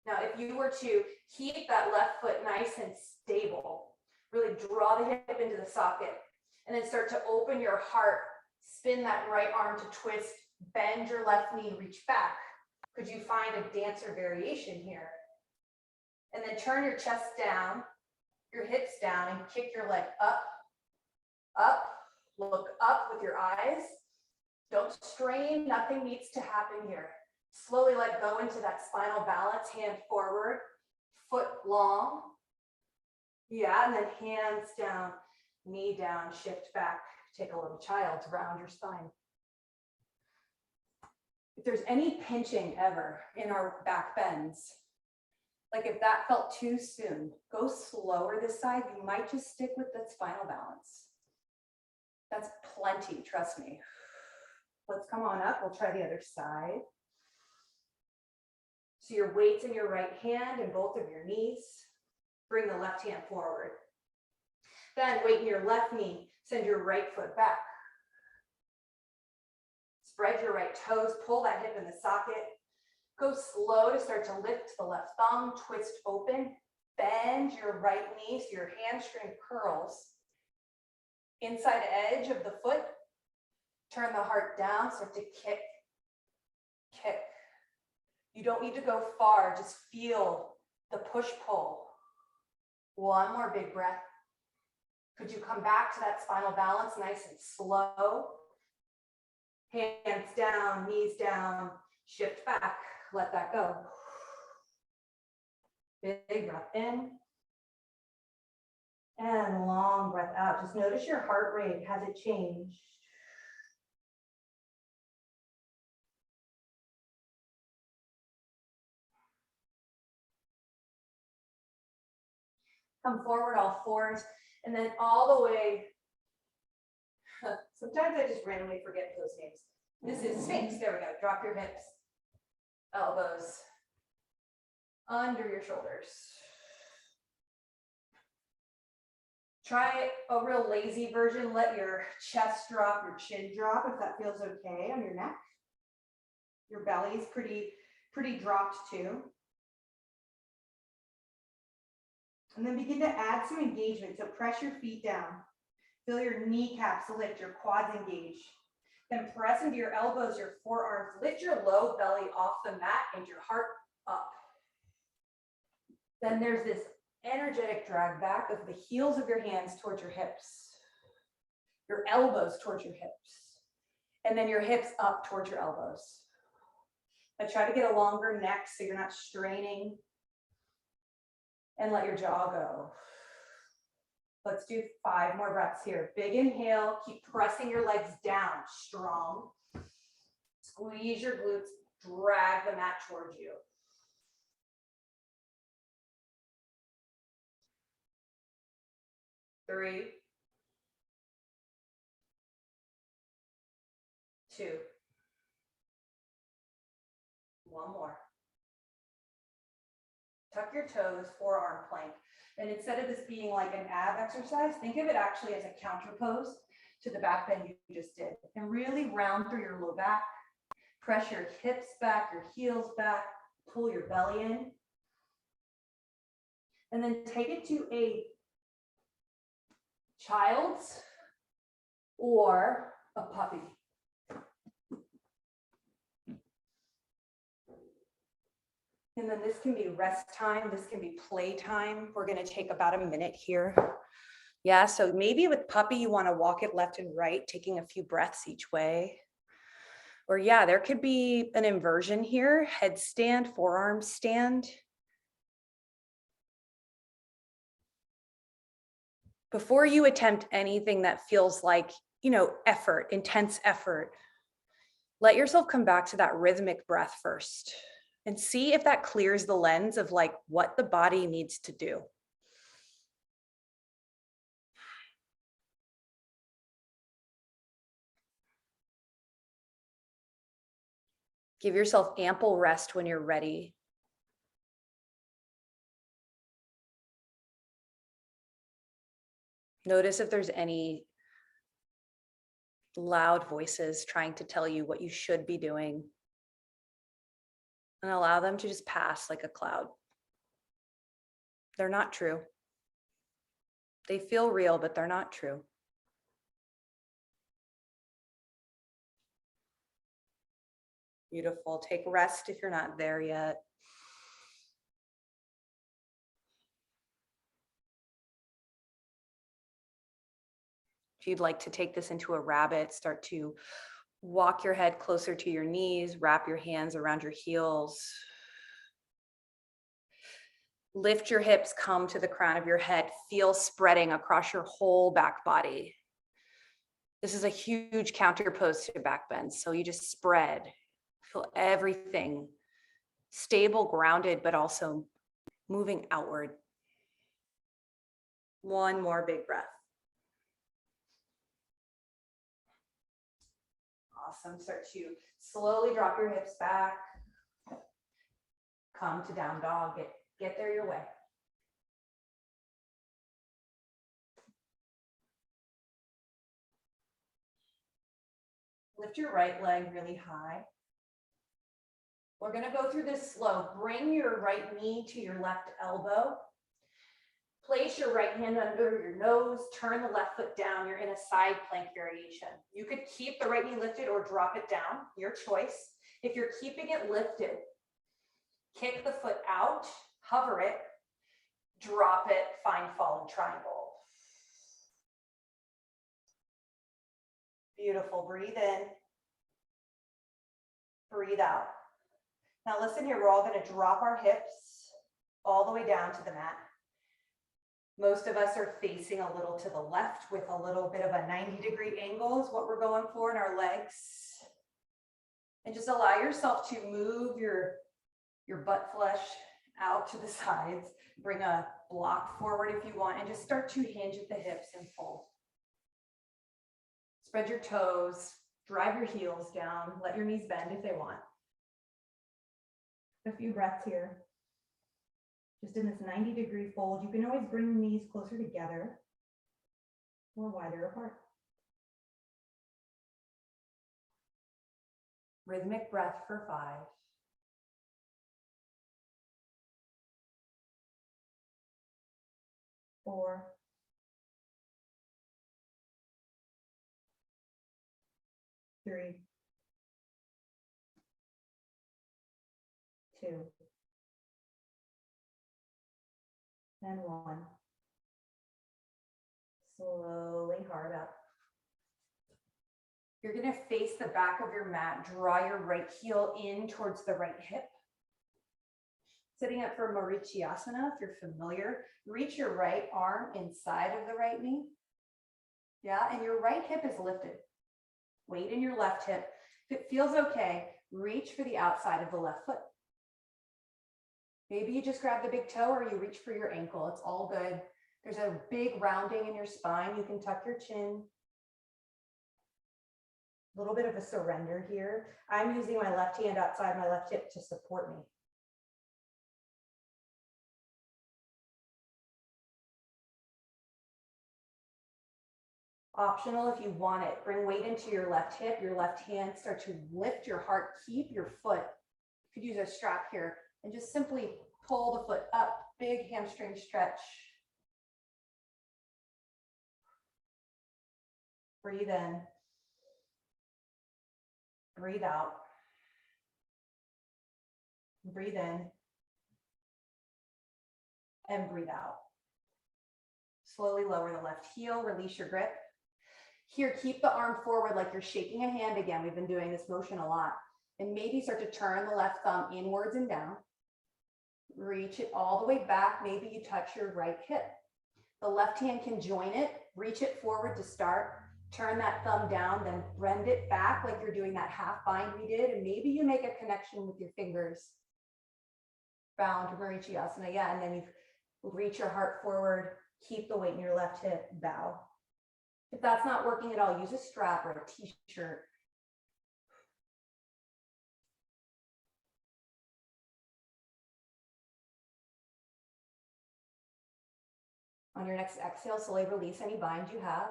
Now, if you were to keep that left foot nice and stable, really draw the hip into the socket, and then start to open your heart, spin that right arm to twist, bend your left knee, reach back. Could you find a dancer variation here? And then turn your chest down, your hips down, and kick your leg up, up, look up with your eyes. Don't strain, nothing needs to happen here. Slowly let go into that spinal balance, hand forward, foot long. Yeah, and then hands down, knee down, shift back, take a little child to round your spine. If there's any pinching ever in our back bends, like if that felt too soon, go slower this side. You might just stick with that spinal balance. That's plenty, trust me. Let's come on up. We'll try the other side. So your weight's in your right hand and both of your knees. Bring the left hand forward. Then weight in your left knee. Send your right foot back. Spread your right toes. Pull that hip in the socket. Go slow to start to lift the left thumb, twist open, bend your right knee so your hamstring curls. Inside edge of the foot, turn the heart down, start to kick, kick. You don't need to go far, just feel the push-pull. One more big breath. Could you come back to that spinal balance, nice and slow? Hands down, knees down, shift back. Let that go. Big breath in. And long breath out. Just notice your heart rate. Has it changed? Come forward, all fours, and then all the way. Sometimes I just randomly forget those names. This is Sphinx. There we go. Drop your hips. Elbows under your shoulders. Try a real lazy version. Let your chest drop, your chin drop, if that feels okay on your neck. Your belly's pretty dropped too. And then begin to add some engagement. So press your feet down. Feel your kneecaps lift, your quads engage. Then press into your elbows, your forearms. Lift your low belly off the mat and your heart up. Then there's this energetic drag back of the heels of your hands towards your hips. Your elbows towards your hips. And then your hips up towards your elbows. Now try to get a longer neck so you're not straining. And let your jaw go. Let's do 5 more breaths here. Big inhale, keep pressing your legs down, strong. Squeeze your glutes, drag the mat towards you. Three, 2, 1 more. Tuck your toes, forearm plank. And instead of this being like an ab exercise, think of it actually as a counter pose to the back bend you just did. And really round through your low back. Press your hips back, your heels back, pull your belly in. And then take it to a child's or a puppy. And then this can be rest time. This can be play time. We're going to take about a minute here. Yeah, so maybe with puppy, you want to walk it left and right, taking a few breaths each way. Or yeah, there could be an inversion here, headstand, forearm stand. Before you attempt anything that feels like, effort, intense effort, let yourself come back to that rhythmic breath first. And see if that clears the lens of like what the body needs to do. Give yourself ample rest when you're ready. Notice if there's any loud voices trying to tell you what you should be doing, and allow them to just pass like a cloud. They're not true. They feel real, but they're not true. Beautiful. Take rest if you're not there yet. If you'd like to take this into a rabbit, start to walk your head closer to your knees, wrap your hands around your heels. Lift your hips, come to the crown of your head, feel spreading across your whole back body. This is a huge counter pose to back bend. So you just spread, feel everything stable, grounded, but also moving outward. One more big breath. Awesome. Start to slowly drop your hips back. Come to down dog. Get there your way. Lift your right leg really high. We're going to go through this slow. Bring your right knee to your left elbow. Place your right hand under your nose. Turn the left foot down. You're in a side plank variation. You could keep the right knee lifted or drop it down, your choice. If you're keeping it lifted, kick the foot out, hover it, drop it, find fallen triangle. Beautiful. Breathe in. Breathe out. Now listen here, we're all going to drop our hips all the way down to the mat. Most of us are facing a little to the left with a little bit of a 90-degree angle is what we're going for in our legs. And just allow yourself to move your butt flesh out to the sides. Bring a block forward if you want, and just start to hinge at the hips and fold. Spread your toes, drive your heels down, let your knees bend if they want. A few breaths here. Just in this 90-degree fold. You can always bring the knees closer together or wider apart. Rhythmic breath for 5. 4. 3. 2. And 1. Slowly hard up. You're going to face the back of your mat. Draw your right heel in towards the right hip. Sitting up for Marichiyasana, if you're familiar, reach your right arm inside of the right knee. Yeah, and your right hip is lifted. Weight in your left hip. If it feels okay, reach for the outside of the left foot. Maybe you just grab the big toe or you reach for your ankle. It's all good. There's a big rounding in your spine. You can tuck your chin. A little bit of a surrender here. I'm using my left hand outside my left hip to support me. Optional if you want it. Bring weight into your left hip, your left hand. Start to lift your heart. Keep your foot. You could use a strap here and just simply pull the foot up. Big hamstring stretch. Breathe in. Breathe out. Breathe in. And breathe out. Slowly lower the left heel. Release your grip. Here, keep the arm forward like you're shaking a hand again. We've been doing this motion a lot. And maybe start to turn the left thumb inwards and down. Reach it all the way back. Maybe you touch your right hip. The left hand can join it. Reach it forward to start. Turn that thumb down, then bend it back like you're doing that half bind we did. And maybe you make a connection with your fingers bound Marichiasana. Yeah, and then you reach your heart forward, keep the weight in your left hip, bow. If that's not working at all, use a strap or a t-shirt. On your next exhale, slowly release any bind you have.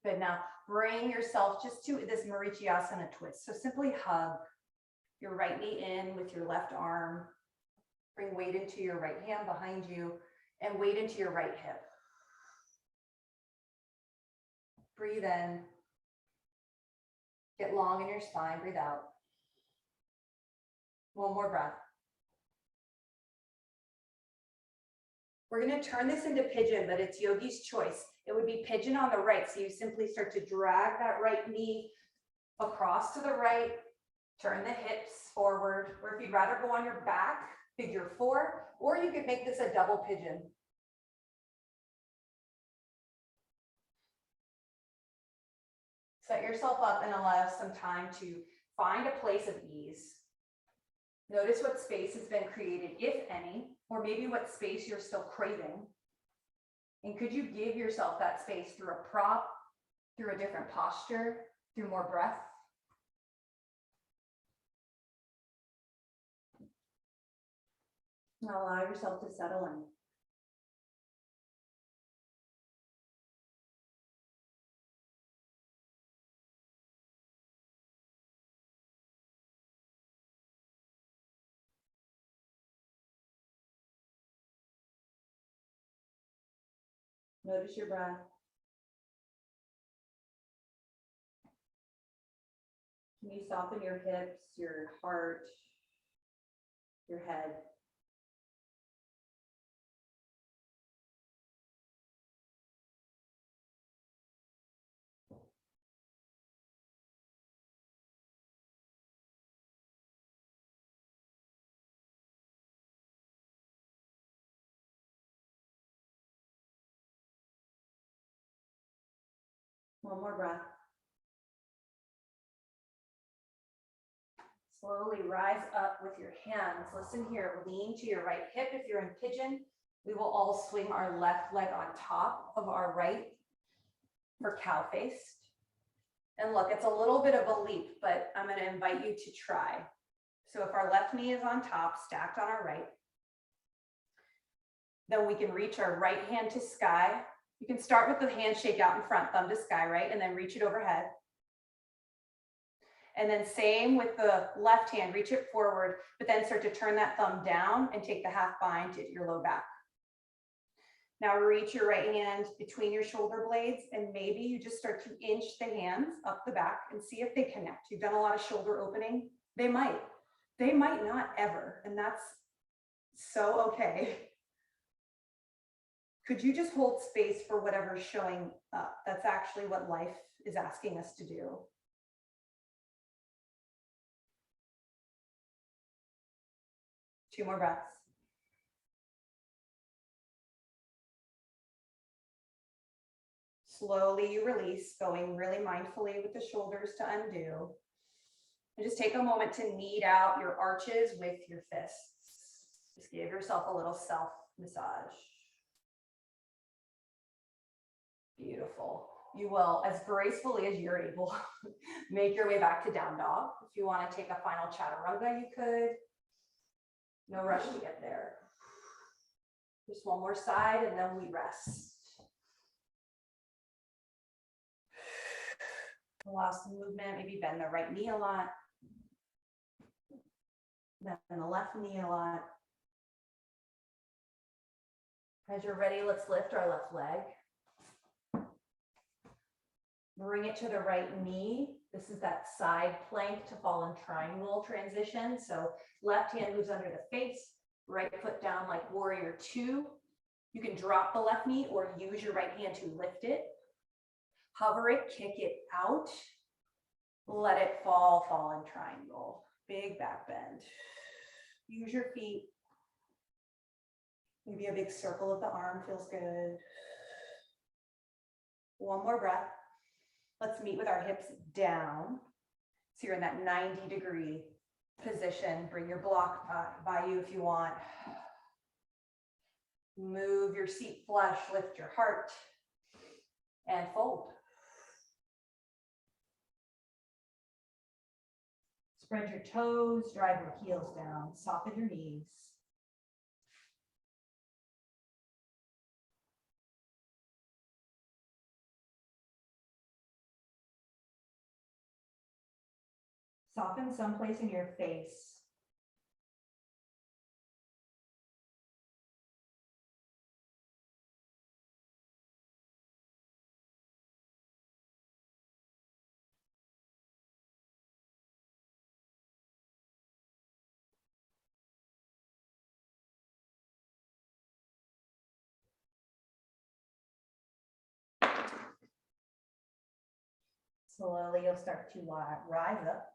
Good, now bring yourself just to this Marichiasana twist. So simply hug your right knee in with your left arm. Bring weight into your right hand behind you and weight into your right hip. Breathe in. Get long in your spine, breathe out. One more breath. We're going to turn this into pigeon, but it's yogi's choice. It would be pigeon on the right. So you simply start to drag that right knee across to the right, turn the hips forward, or if you'd rather go on your back, figure 4, or you could make this a double pigeon. Set yourself up and allow some time to find a place of ease. Notice what space has been created, if any, or maybe what space you're still craving. And could you give yourself that space through a prop, through a different posture, through more breath? Now allow yourself to settle in. Notice your breath. Can you soften your hips, your heart, your head? One more breath. Slowly rise up with your hands. Listen here, lean to your right hip. If you're in pigeon, we will all swing our left leg on top of our right for cow face. And look, it's a little bit of a leap, but I'm going to invite you to try. So if our left knee is on top, stacked on our right, then we can reach our right hand to sky. You can start with the handshake out in front, thumb to sky, right? And then reach it overhead. And then same with the left hand, reach it forward, but then start to turn that thumb down and take the half bind to your low back. Now reach your right hand between your shoulder blades, and maybe you just start to inch the hands up the back and see if they connect. You've done a lot of shoulder opening. They might not ever, and that's so okay. Could you just hold space for whatever's showing up? That's actually what life is asking us to do. Two more breaths. Slowly you release, going really mindfully with the shoulders to undo. And just take a moment to knead out your arches with your fists. Just give yourself a little self massage. Beautiful. You will, as gracefully as you're able, make your way back to down dog. If you want to take a final chaturanga, you could. No rush to get there. Just one more side and then we rest. Allow some movement, maybe bend the right knee a lot. Bend the left knee a lot. As you're ready, let's lift our left leg. Bring it to the right knee. This is that side plank to fallen triangle transition. So left hand moves under the face, right foot down like warrior 2. You can drop the left knee or use your right hand to lift it. Hover it, kick it out. Let it fall, fallen triangle. Big back bend. Use your feet. Maybe a big circle of the arm feels good. One more breath. Let's meet with our hips down. So you're in that 90-degree position. Bring your block by you if you want. Move your seat flush, lift your heart, and fold. Spread your toes, drive your heels down, soften your knees. Soften someplace in your face. Slowly, you'll start to rise up.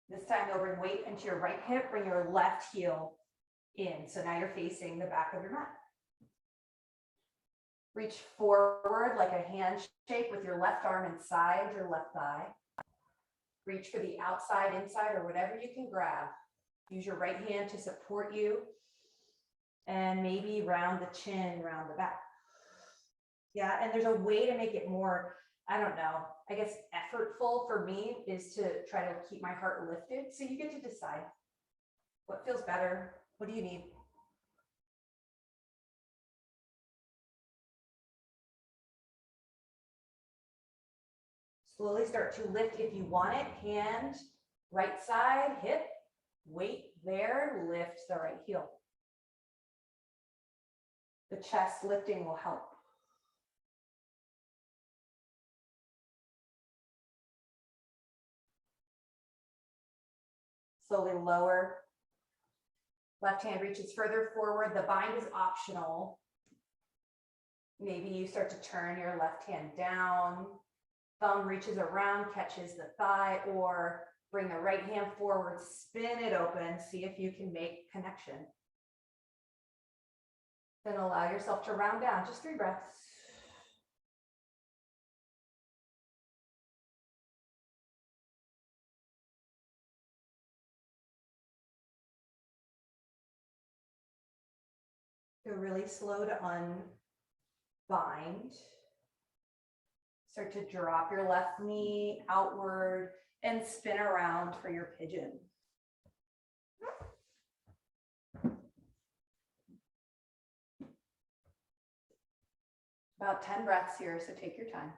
This time, you'll bring weight into your right hip, bring your left heel in. So now you're facing the back of your mat. Reach forward like a handshake with your left arm inside your left thigh. Reach for the outside, inside, or whatever you can grab. Use your right hand to support you. And maybe round the chin, round the back. Yeah, and there's a way to make it more, I don't know, I guess effortful for me is to try to keep my heart lifted. So you get to decide what feels better. What do you need? Slowly start to lift if you want it. Hand, right side, hip, weight there, lift the right heel. The chest lifting will help. Slowly lower. Left hand reaches further forward. The bind is optional. Maybe you start to turn your left hand down. Thumb reaches around, catches the thigh, or bring the right hand forward, spin it open, see if you can make connection. Then allow yourself to round down, just 3 breaths. Go really slow to unbind. Start to drop your left knee outward and spin around for your pigeon. About 10 breaths here, so take your time.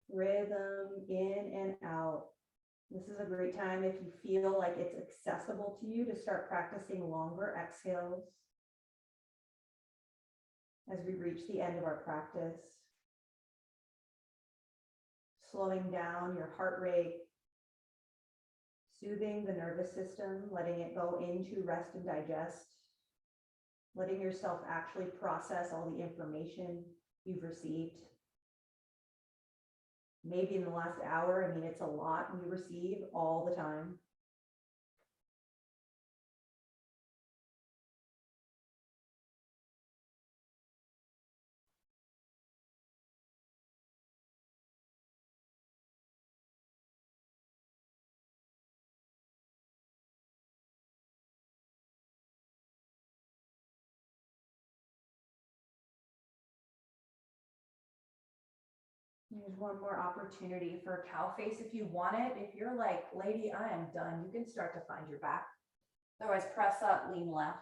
Rhythm in and out. This is a great time if you feel like it's accessible to you to start practicing longer exhales as we reach the end of our practice. Slowing down your heart rate, soothing the nervous system, letting it go into rest and digest, letting yourself actually process all the information you've received. Maybe in the last hour, I mean, it's a lot we receive all the time. There's one more opportunity for cow face if you want it. If you're like, lady, I am done, you can start to find your back. Otherwise, press up, lean left.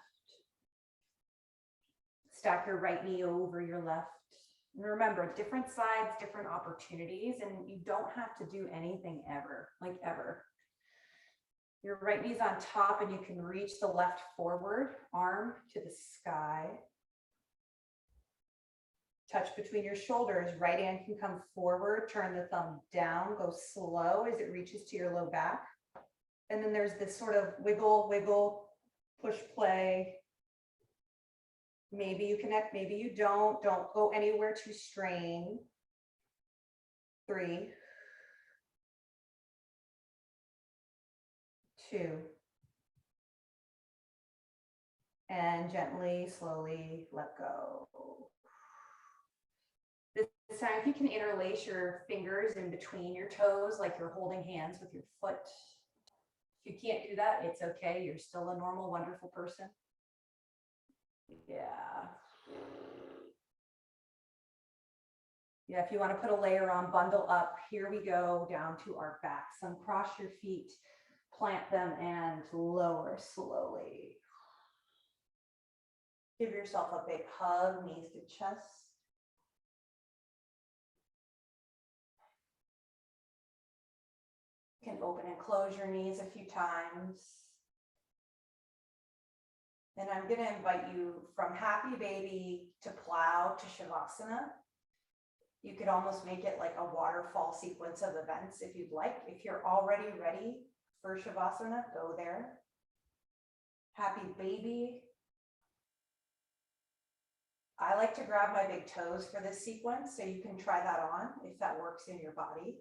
Stack your right knee over your left. And remember, different sides, different opportunities, and you don't have to do anything ever, like ever. Your right knee's on top and you can reach the left forward, arm to the sky. Touch between your shoulders, right hand can come forward, turn the thumb down, go slow as it reaches to your low back. And then there's this sort of wiggle, wiggle, push, play. Maybe you connect, maybe you don't. Don't go anywhere to strain. 3, 2. And gently, slowly let go. This time, if you can interlace your fingers in between your toes, like you're holding hands with your foot. If you can't do that, it's okay. You're still a normal, wonderful person. Yeah. Yeah, if you want to put a layer on, bundle up. Here we go, down to our backs. Uncross your feet, plant them, and lower slowly. Give yourself a big hug, knees to chest. You can open and close your knees a few times. And I'm going to invite you from happy baby to plow to Shavasana. You could almost make it like a waterfall sequence of events if you'd like. If you're already ready for Shavasana, go there. Happy baby. I like to grab my big toes for this sequence, so you can try that on if that works in your body.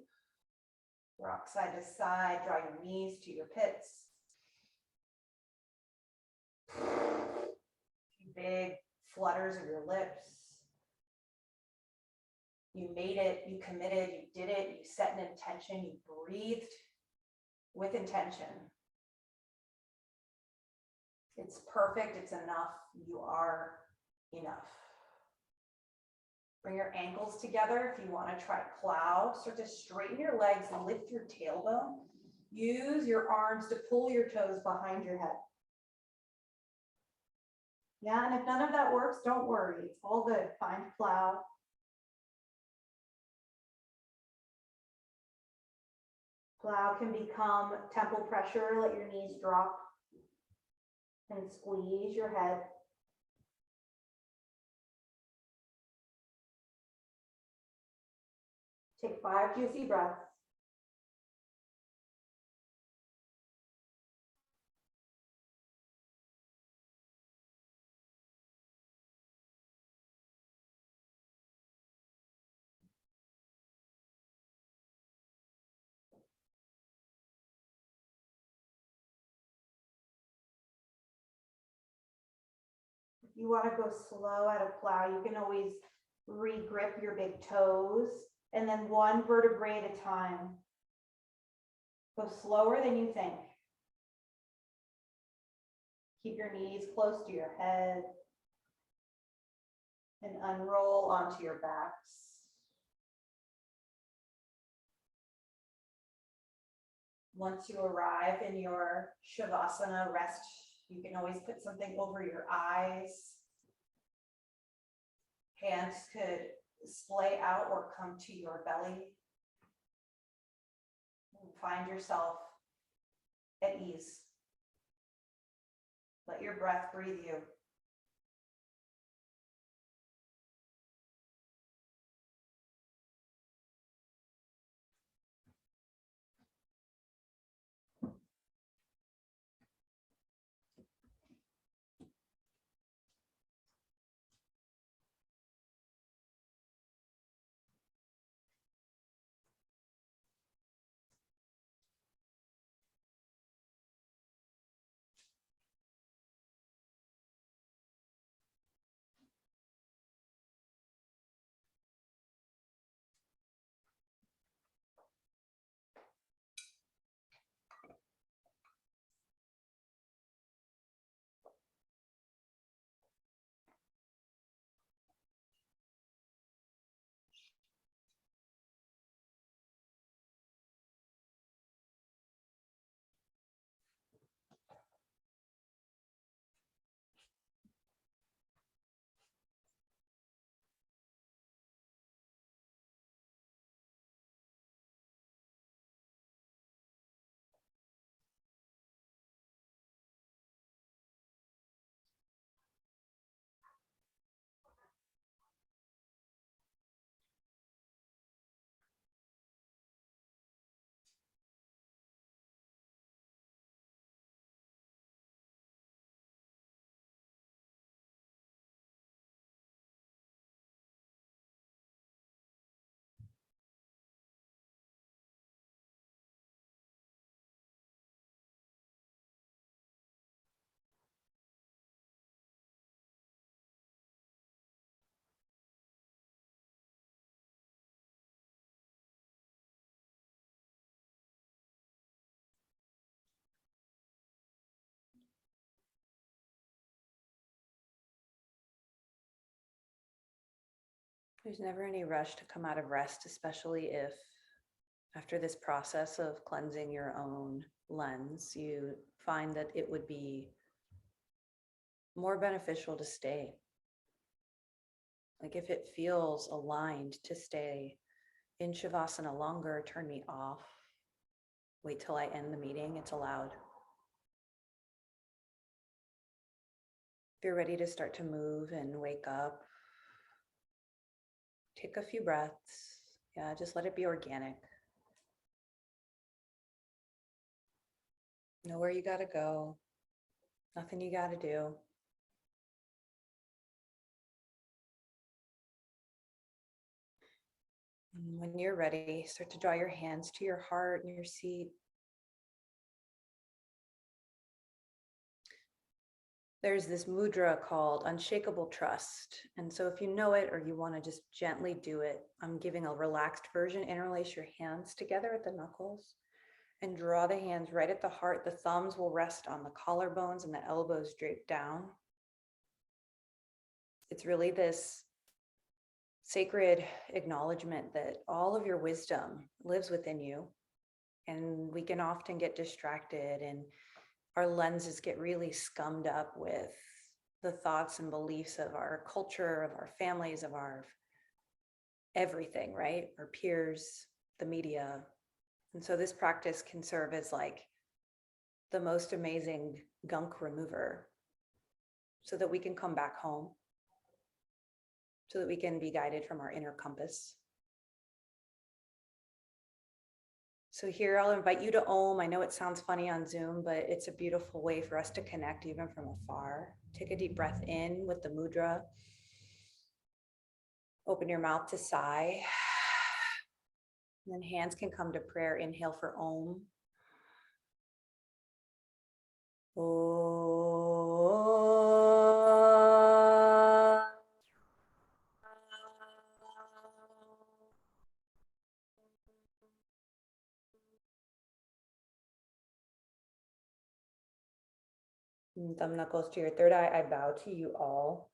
Rock side to side, draw your knees to your pits. Big flutters of your lips. You made it, you committed, you did it, you set an intention, you breathed with intention. It's perfect, it's enough, you are enough. Bring your ankles together. If you want to try plow, start to straighten your legs and lift your tailbone. Use your arms to pull your toes behind your head. Yeah, and if none of that works, don't worry. It's all good. Find plow. Plow can become temple pressure. Let your knees drop and squeeze your head. Take 5 juicy breaths. If you want to go slow at a plow, you can always re-grip your big toes and then one vertebrae at a time. Go slower than you think. Keep your knees close to your head and unroll onto your backs. Once you arrive in your Shavasana rest, you can always put something over your eyes. Hands could splay out or come to your belly. And find yourself at ease. Let your breath breathe you. There's never any rush to come out of rest, especially if after this process of cleansing your own lens, you find that it would be more beneficial to stay. Like if it feels aligned to stay in Shavasana longer, turn me off. Wait till I end the meeting, it's allowed. If you're ready to start to move and wake up, take a few breaths. Yeah, just let it be organic. Know where you gotta go. Nothing you gotta do. And when you're ready, start to draw your hands to your heart and your seat. There's this mudra called unshakable trust. And so if you know it or you want to just gently do it, I'm giving a relaxed version. Interlace your hands together at the knuckles and draw the hands right at the heart. The thumbs will rest on the collarbones and the elbows drape down. It's really this sacred acknowledgement that all of your wisdom lives within you. And we can often get distracted and our lenses get really scummed up with the thoughts and beliefs of our culture, of our families, of our everything, right? Our peers, the media. And so this practice can serve as like the most amazing gunk remover so that we can come back home, so that we can be guided from our inner compass. So here I'll invite you to Om. I know it sounds funny on Zoom, but it's a beautiful way for us to connect even from afar. Take a deep breath in with the mudra. Open your mouth to sigh. And then hands can come to prayer. Inhale for Om. Thumb knuckles to your third eye. I bow to you all.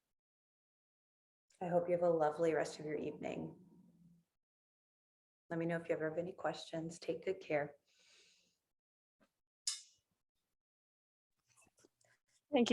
I hope you have a lovely rest of your evening. Let me know if you ever have any questions. Take good care. Thank you.